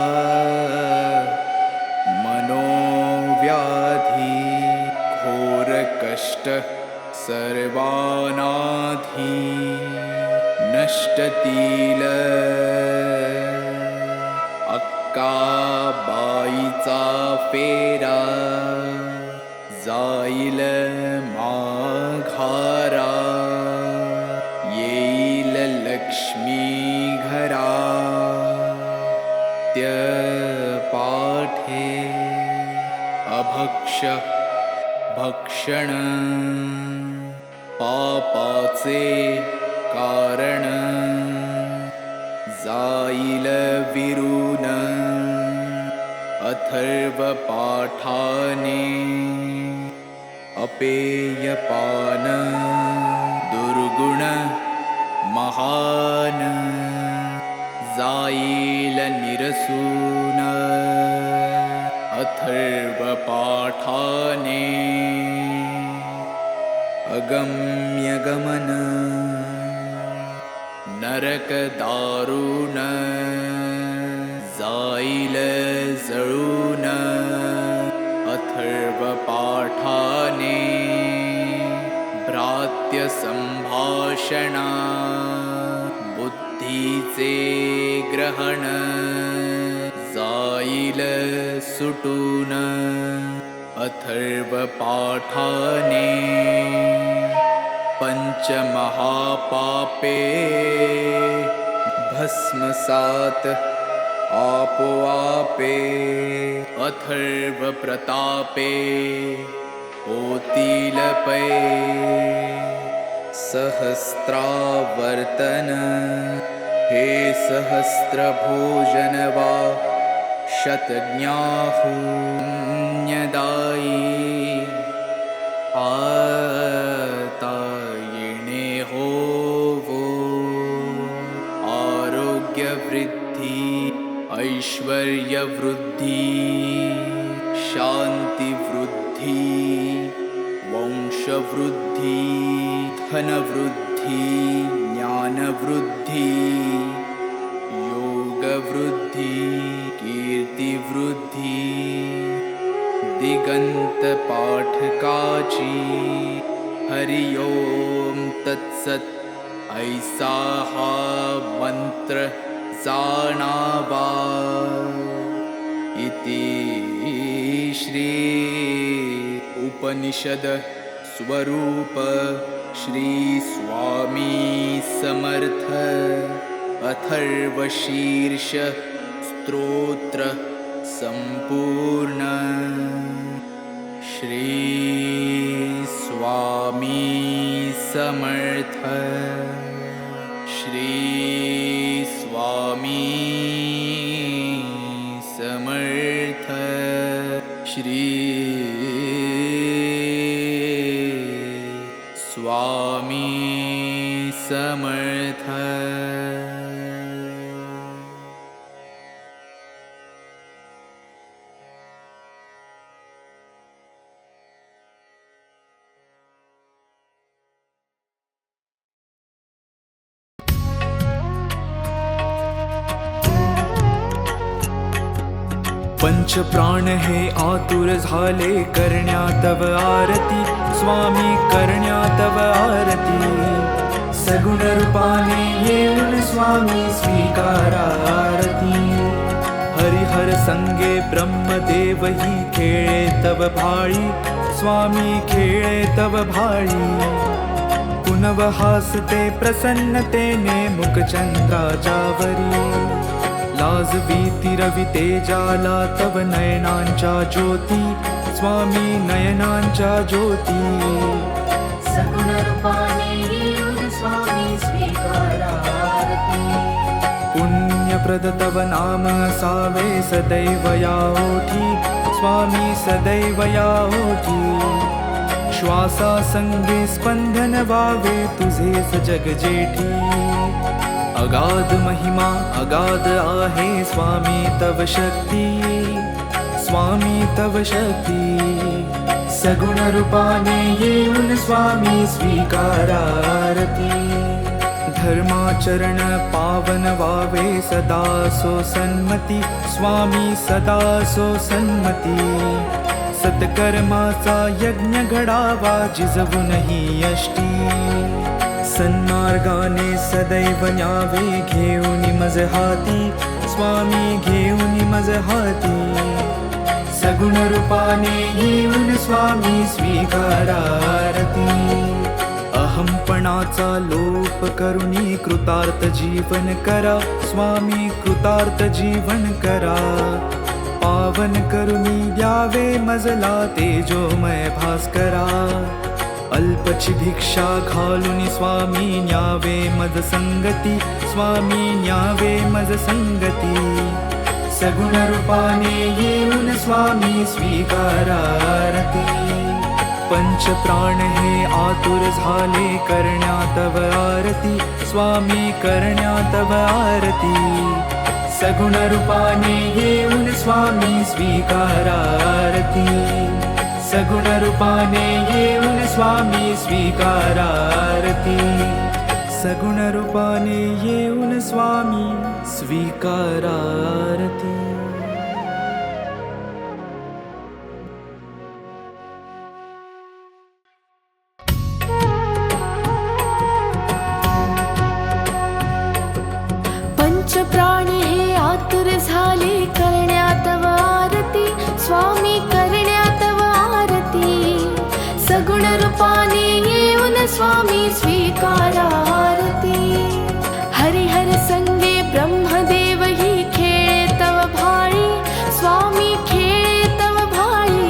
मनोव्याधी घोर कष्ट सर्वानाधी नष्टतील अक्का बाईचा फेरा जाईल माघारा येईल लक्ष्मी घरा त्य पाठे अभक्ष भक्षण पापाचे कारण जाईल विरून अथ अथर्वपाठाने अपेयपान दुर्गुण महान जाईल निरसून अथर्वपाठाने अगम्य गमन नरक दारुण जाईल जळून अथर्वपाठाने भ्रात्य संभाषणा बुद्धीचे ग्रहण जाईल सुटून अथर्वपाठाने पंचमहापापे भस्मसात आपोआपे अथर्वप्रतापे होतील पै सहस्रावर्तन हे सहस्रभोजन वा शतज्ञाहुन्यदायी आतायिणे होवो आरोग्यवृद्धी ऐश्वर्यवृद्धी शान्तिवृद्धी वंशवृद्धी धनवृद्धी ज्ञानवृद्धी योगवृद्धी कीर्तिवृद्धी दिगंतपाठकाची हरि ओम तत्सत ऐसा हा मंत्र जाणावा इति श्री उपनिषद स्वरूप श्री स्वामी समर्थ अथर्वशीर्ष स्तोत्र संपूर्ण श्री स्वामी समर्थ श्री स्वामी समर्थ श्री स्वामी समर्थ पंच प्राण हे आतुर झाले करण्या तव आरती स्वामी करण्या तव आरती सगुण रूपाने येऊन स्वामी स्वीकारा आरती हरिहर संगे ब्रह्मदेव ही खेळे तव भाळी स्वामी खेळे तव भाळी पुनव हासते प्रसन्नतेने मुखचंद्राच्यावरी लाज भीती रविते जाला तव नयनांच्या ज्योती स्वामी नयनांच्या ज्योती सगुण रूपाने येऊन स्वामी स्वीकारा आरती पुण्यप्रद तव नाम असावे सदैव या ओठी स्वामी सदैव या ओठी श्वासा संगे स्पंदन व्हावे तुझेच जग जेठी अगाध महिमा अगाध आहे स्वामी तव शक्ती स्वामी तव शक्ती सगुण रूपाने येऊन स्वामी स्वीकारा आरती धर्माचरण पावन व्हावे सदा सो सन्मती स्वामी सदा सो सन्मती सत्कर्माचा यज्ञ घडावा जिजवूनही यष्टी सन्मार्गाने सदैव न्यावे घेऊन मज हाती स्वामी घेऊन मज हाती सगुण रूपाने येऊन स्वामी स्वीकारा आरती अहंपणाचा लोप करुणी कृतार्थ जीवन करा स्वामी कृतार्थ जीवन करा पावन करुणी द्यावे मजला तेजोमय भास्करा अल्पची भिक्षा घालून स्वामी न्यावे मज संगती स्वामी न्यावे मज संगती सगुण रूपाने येऊन स्वामी स्वीकारा आरती. पंच प्राण हे आतुर झाले करण्या तव आरती, स्वामी करण्या तव आरती. सगुण रूपाने येऊन स्वामी स्वीकारा आरती, सगुण रूपाने येऊन स्वामी स्वीकारा आरती. सगुण रूपाने येऊन स्वामी स्वीकारा आरती. पंचप्राणी हे आतुर झाले करण्यात तव आरती, स्वामी करण्यात तव आरती. सगुण रूपाने येऊन स्वामी स्वीकारा आरती. हरिहर संगे ब्रह्मदेव ही खेळे तव भाळी, स्वामी खेळे तव भाळी.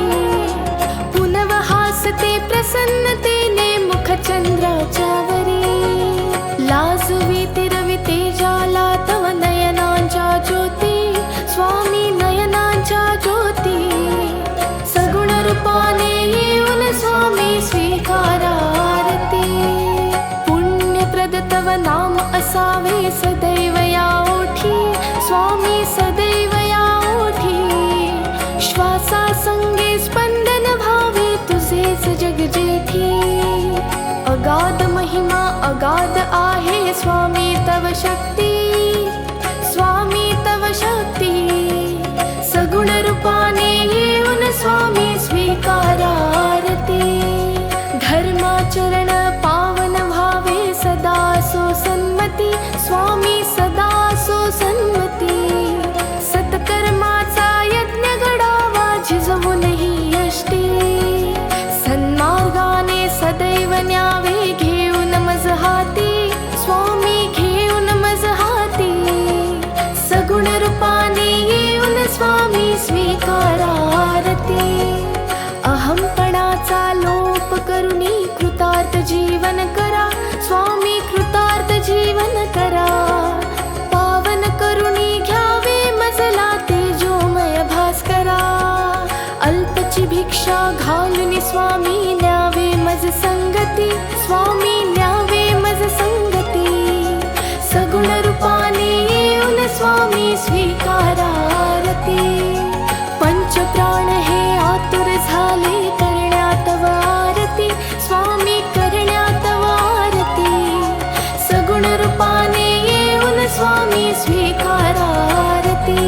पुनव हासते प्रसन्नतेने मुख चंद्राच्या वरी, लाजवी रवी तेजाला तव नयनांच्या ज्योती, स्वामी नयनांच्या ज्योती. सगुण रूपाने येऊन स्वामी स्वीकारा आरती. पुण्यप्रद तव नाम असावे सदैव या ओठी, स्वामी सदैव या ओठी. श्वासा संगे स्पंदन भावे तुझेच जग जेठी. अगाध महिमा अगाध आहे स्वामी तव शक्ती, स्वामी तव शक्ती. सगुण रूपाने येऊन स्वामी स्वीकारा आरती. धर्माचरण पावन भावे सदा सो सन्मती, स्वामी सदा सो सन्मती. सत्कर्माचा यज्ञ घडावा झिजवूनही यष्टी. सन्मार्गाने सदैव न्यावे घेऊन मज हाती, स्वामी घेऊन मज हाती. सगुण रूपाने येऊन स्वामी स्वीकारा आरती. अहंपणाचा लोप करुणी कृतार्थ जीवन करा, स्वामी कृतार्थ जीवन करा. पावन करुणी घ्यावे मजला तेजोमय भास्करा. अल्पची भिक्षा घालून स्वामी न्यावे मज संगती, स्वामी न्यावे मज संगती. सगुण रूपाने येऊन स्वामी स्वीकारा आरती. पंचप्राण हे आतुर झाले करण्यात तव आरती, स्वामी करण्यात तव आरती. सगुण रूपाने येऊन स्वामी स्वीकारा आरती,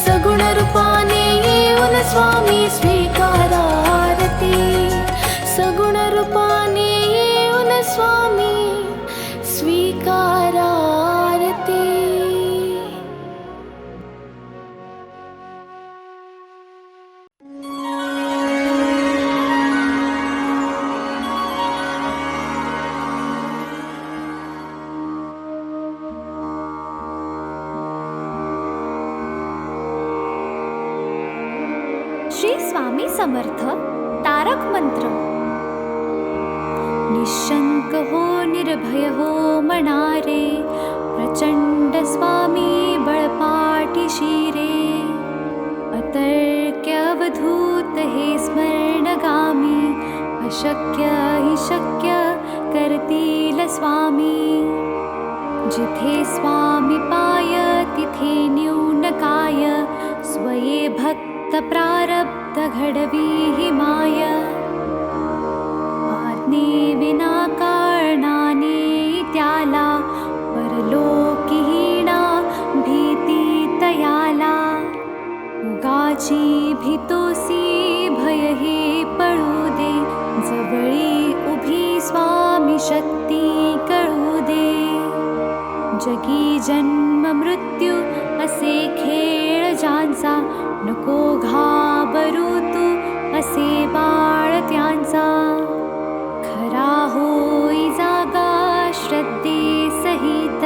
सगुण रूपाने येऊन स्वामी स्वीकारा आरती. सगुण रूपाने येऊन स्वामी स्वीकारा आरती. श्री स्वामी समर्थ तारक मंत्र. निशंक हो निर्भय हो मनारे, प्रचंड स्वामी बळपाटी शिरे. अतर्क्य अवधूत हे स्मरणगामी, अशक्य हि शक्य करतील स्वामी. जिथे स्वामी पाय तिथे न्यून काय, स्वये भक्त प्रारब्ध घडवी हि माय. आज्ञे विना कारणाने त्याला, परलोकीहीणा भीती तयाला. उगाची भीतोसी भय हे पळू दे, जवळी उभी स्वामी शक्ती कळू दे. जगी जन्म मृत्यू असे खेळ ज्यांचा, नको घाबरू तू असे बाळ त्यांचा. खरा होई जागा श्रद्धे सहित,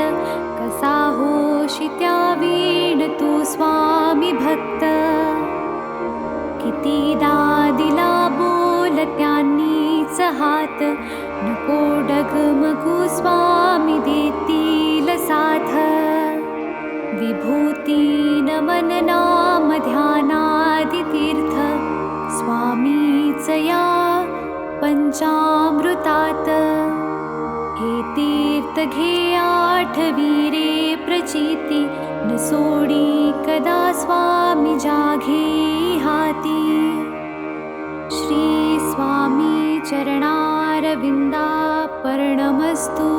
कसा होशी त्या वीण तू स्वामी भक्त. कितीदा दिला बोल त्यांनीच हात, नको डगमगू स्वामी देतील साथ. विभूती नमन नाम ध्यानादितीर्थ स्वामीच या पंचामृतात हे तीर्थ घे आठवीरे प्रचिती न सोडी कदा स्वामी जाघे हाती श्री स्वामी चरणारविंदा पर्णमस्तु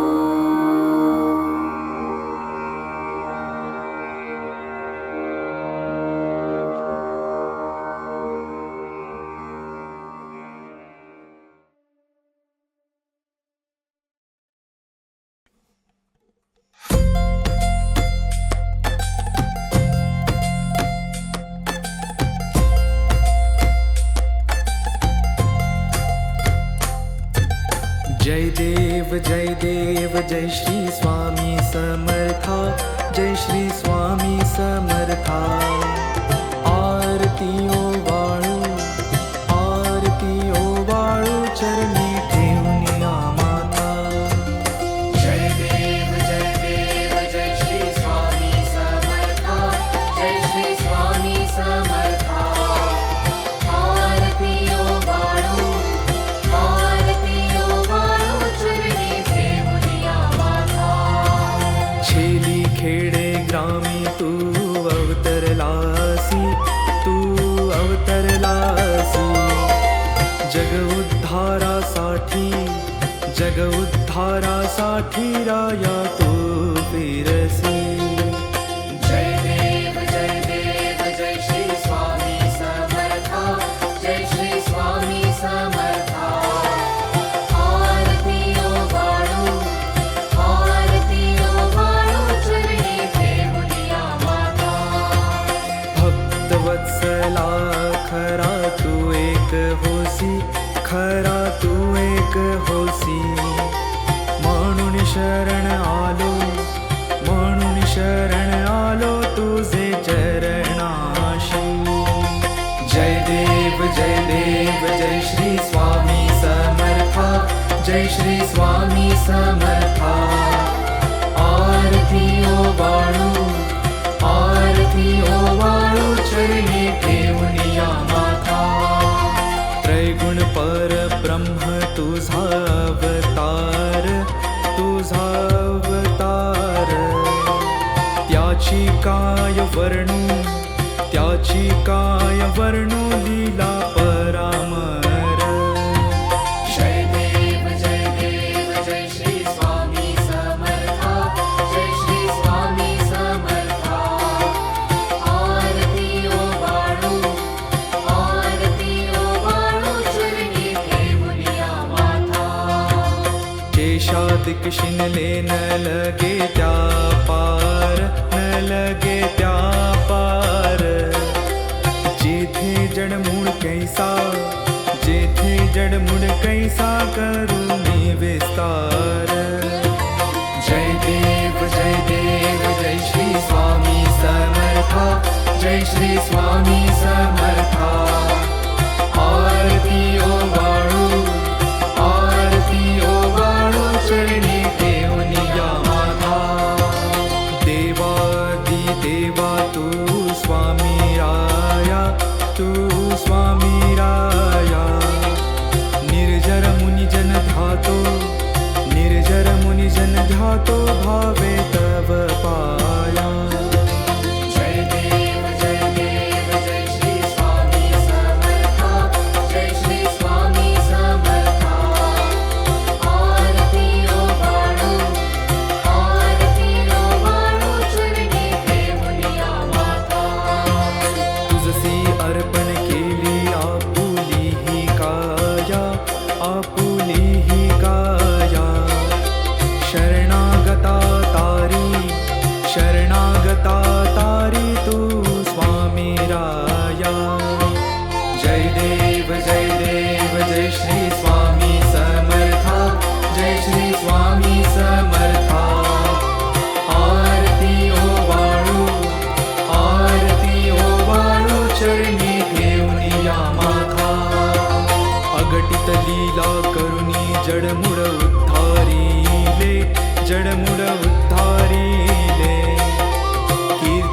जय देव जय श्री स्वामी समर्था जय श्री स्वामी समर्था आरती ओ वाळू चरणी ठेवूनिया माता जय देव जय श्री स्वामी समर्था जय श्री स्वामी समर्था आरती ओ वाळू चरणी ठेवूनिया माता छेली खेडे ग्रामी तू अवतरलासी जग उद्धारासाठी राया तू फिरसी जय देव जय श्री स्वामी समर्था जय श्री स्वामी समर्था आरती ओ वाळू चरणी ठेवूनिया माता भक्तवत्सला खरा तू एक होसी म्हणून शरण आलो तुझे चरणाशी जय देव जय श्री स्वामी समर्था जय श्री स्वामी समर्था आरती ओ वाळू चरणी ठेवूनिया माता त्रैगुण परब्रह्म तुझा अवतार त्याची काय वर्णू लीला परामर जय देव जय श्री स्वामी समर्था जय श्री स्वामी समर्था आरती ओ वाळू चरणी ठेवूनिया माता केशादिक शिनले न लगे त्या पार जेथे जडमूळ कैसा करुणी विस्तार जय देव जय श्री स्वामी समर्था जय श्री स्वामी समर्था आरती ओ वाळू चरणी ठेवूनिया माता देवा तू स्वामी राया निर्जर मुनिजन ध्यातो भावे तव पाया जय देव जय श्री स्वामी समर्था जय श्री स्वामी समर्था आरती ओ वाळू चरणी ठेवूनिया माता तुझसी अर्पण केली आपुली ही काया शरणागता तारी तू स्वामी राया जय देव जय श्री स्वामी समर्था जय श्री स्वामी समर्था आरती ओ वाळू चरणी ठेवूनिया माता अगटित लीला करुणी जडमुड उद्धारिले कीर्ती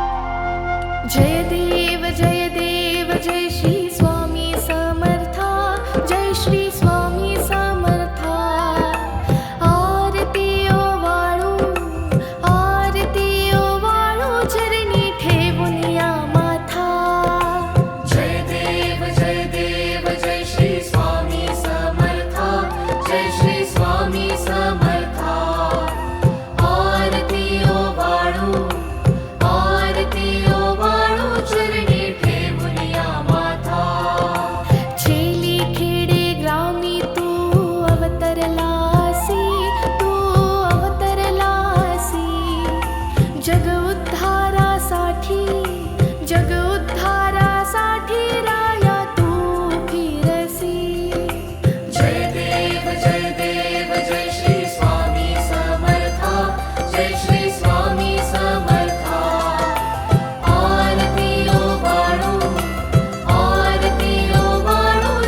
जय देव जय श्री स्वामी समर्था, जय श्री स्वामी समर्था. आरती ओवाळू चरणी ठेवून या माथा. जय देव जय श्री स्वामी समर्था, जय श्री स्वामी समर्था. आरती ओवाळू चरणी ठेवून या माथा. छेली खेडे ग्रामी तू अवतरलासी, जग उद्धारासाठी राया तू फिरसी. जय देव जय श्री स्वामी समर्था, जय श्री स्वामी समर्था. आरती ओवाळू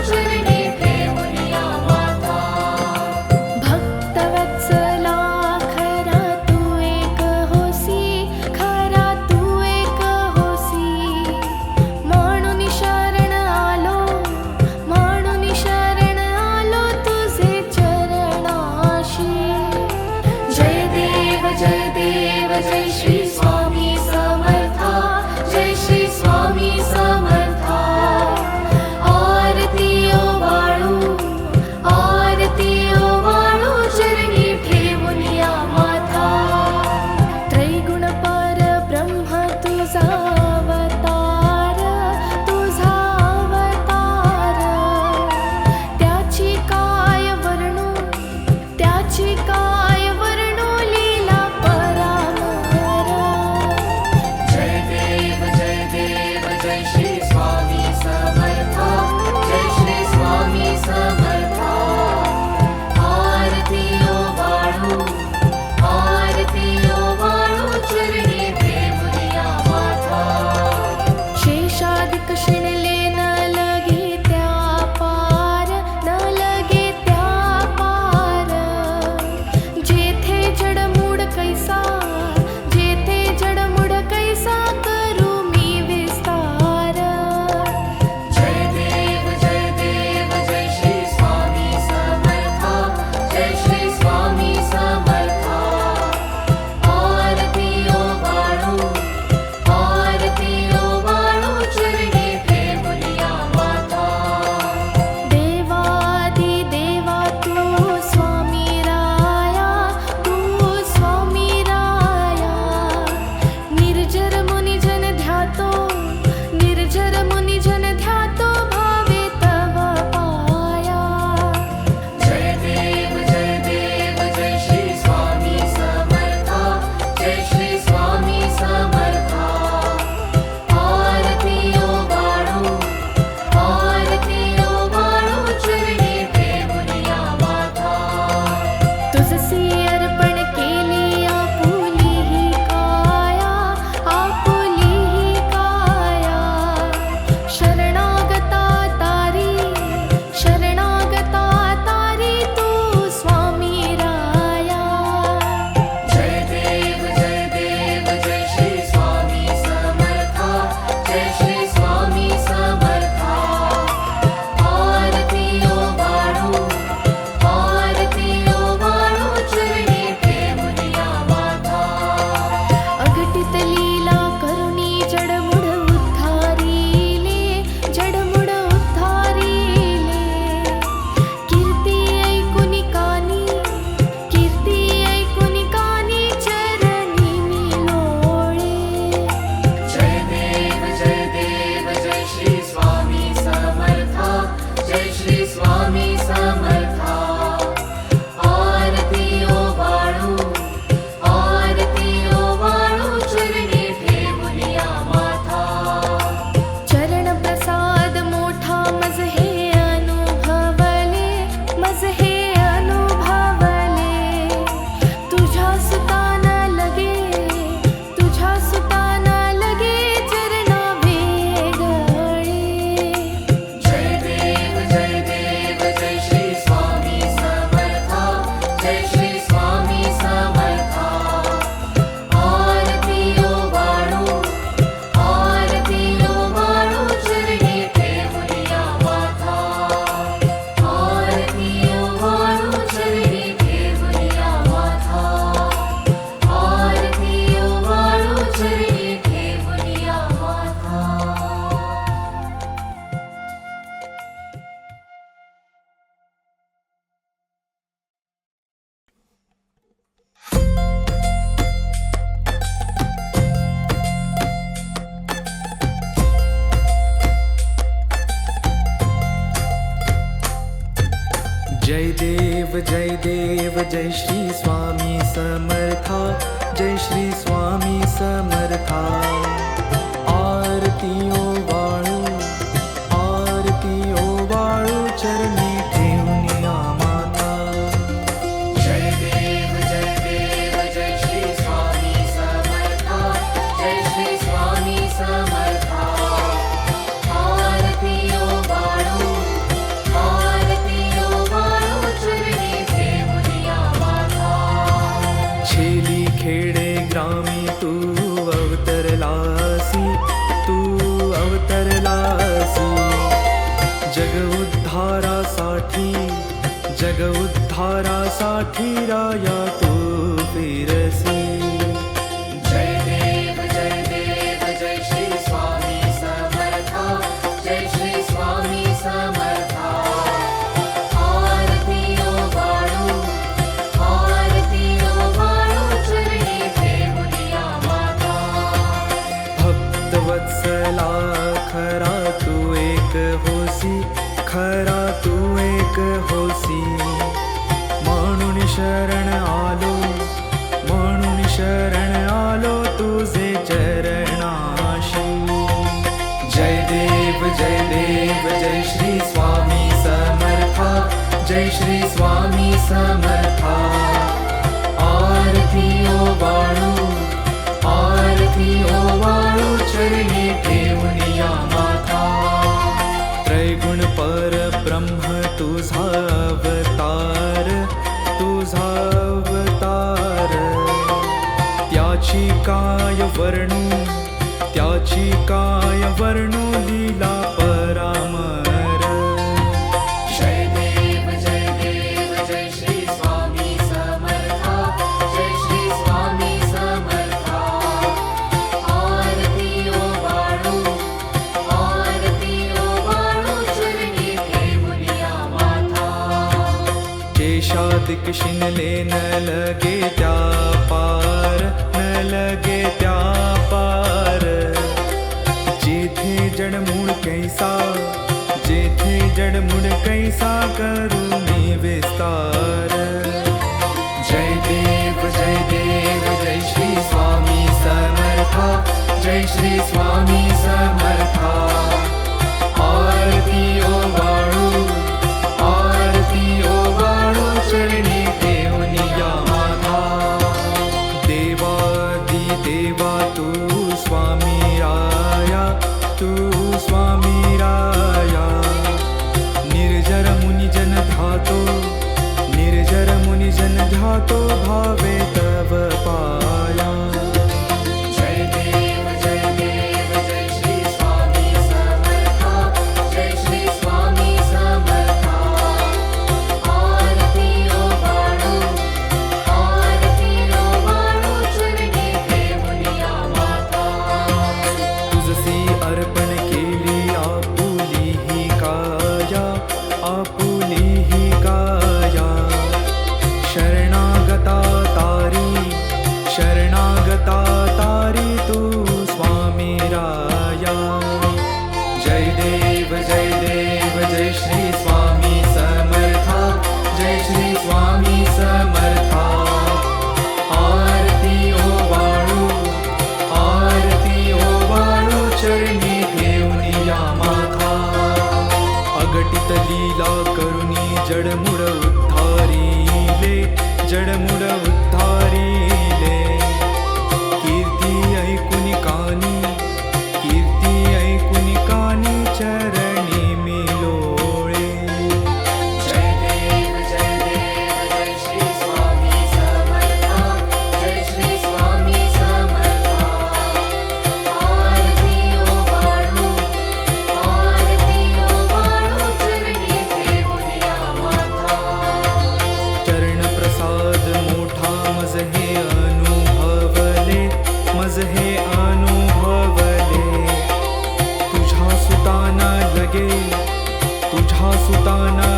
चरणी ठेवून या माथा. भक्तवत्सला खरा तू एक होसी, म्हणून शरण आलो तुझे चरणाशी. जय देव जय श्री स्वामी समर्था, जय श्री स्वामी समर्था. आरती ओवाळू चरणी ठेवून या माथा. त्रैगुण परब्रह्म तुझा अवतार, त्याची काय वर्णू लीला परामर. जय देव जय श्री स्वामी समर्था, जय श्री स्वामी समर्था. आरती ओवाळू चरणी ठेवून या माथा. देव जय श्री स्वामी समर्था, जय श्री स्वामी समर्था. आरती ओवाळू, आरती ओवाळू, चरणी ठेवून या माता. जय देव जय श्री स्वामी समर्था, जय श्री स्वामी समर्था. आरती ओवाळू, आरती ओवाळू, चरणी ठेवून या माता. छेली खेडे ग्रामी तू अवतरलासी, तू अवतरलासी. जग उद्धारासाठी, जग उद्धारासाठी राया तू फिरसी. जय देव जय श्री स्वामी समर्था, जय श्री स्वामी समर्था. आरती ओवाळू, आरती ओवाळू, चरणी ठेवून या माता. भक्तवत्सला खरा तू एक होसी, खरा तू एक होसी. म्हणून शरण आलो, म्हणून शरण आलो तुझे चरणाशी. जय देव जय श्री स्वामी समर्था, जय श्री स्वामी समर्था. आरती ओवाळू, आरती ओवाळू, चरणी ठेवून या माता. त्रैगुण परब्रह्म तुझा अवतार, तुझा अवतार. त्याची काय वर्णू, त्याची काय वर्णू, लीला परामर. जय देव जय श्री स्वामी समर्था, जय श्री स्वामी समर्था. आरती ओवाळू, आरती ओवाळू, चरणी ठेवून या माता. केशादिक शिनले न लगे त्या पार, न लगे त्या पार. जेथे जडमूळ कैसा, जेथे जडमूळ कैसा, करू मी विस्तार. जय देव जय श्री स्वामी समर्था, जय श्री स्वामी समर्था. आरती ओवाळू, आरती ओवाळू, चरणी ठेवून या माता. देवादी देवा तू स्वामी राया, तू स्वामी राया. निर्जर मुनिजन ध्यातो, निर्जर मुनिजन ध्यातो, भावे तव पाया. जय देव जय श्री स्वामी समर्था, जय श्री स्वामी समर्था. आरती ओवाळू, आरती ओवाळू, चरणी ठेवून या माता. तुझसी अर्पण केली आपुली ही काया, आपुली ही काया. शरणागता तारी, शरणागता तारी, तू स्वामी राया. जय देव जय श्री स्वामी समर्था, जय श्री स्वामी समर्था. आरती ओवाळू, आरती ओवाळू, चरणी ठेवून या माता. अगटित लीला करुणी जडमुड उद्धारिले, जडमुड उद्धारिले. कीर्ती ऐकुनी कानी, कीर्ती ऐकुनी कानी, चरणी मी लोळे. जय देव जय श्री स्वामी समर्था, जय श्री स्वामी समर्था. आरती ओवाळू, आरती ओवाळू, चरणी ठेवून या माता. चरण प्रसाद मोठा मज हे अनुभवले, मज हे अनुभवले. तुझ्या सुताना लगे, तुझ्या सुताना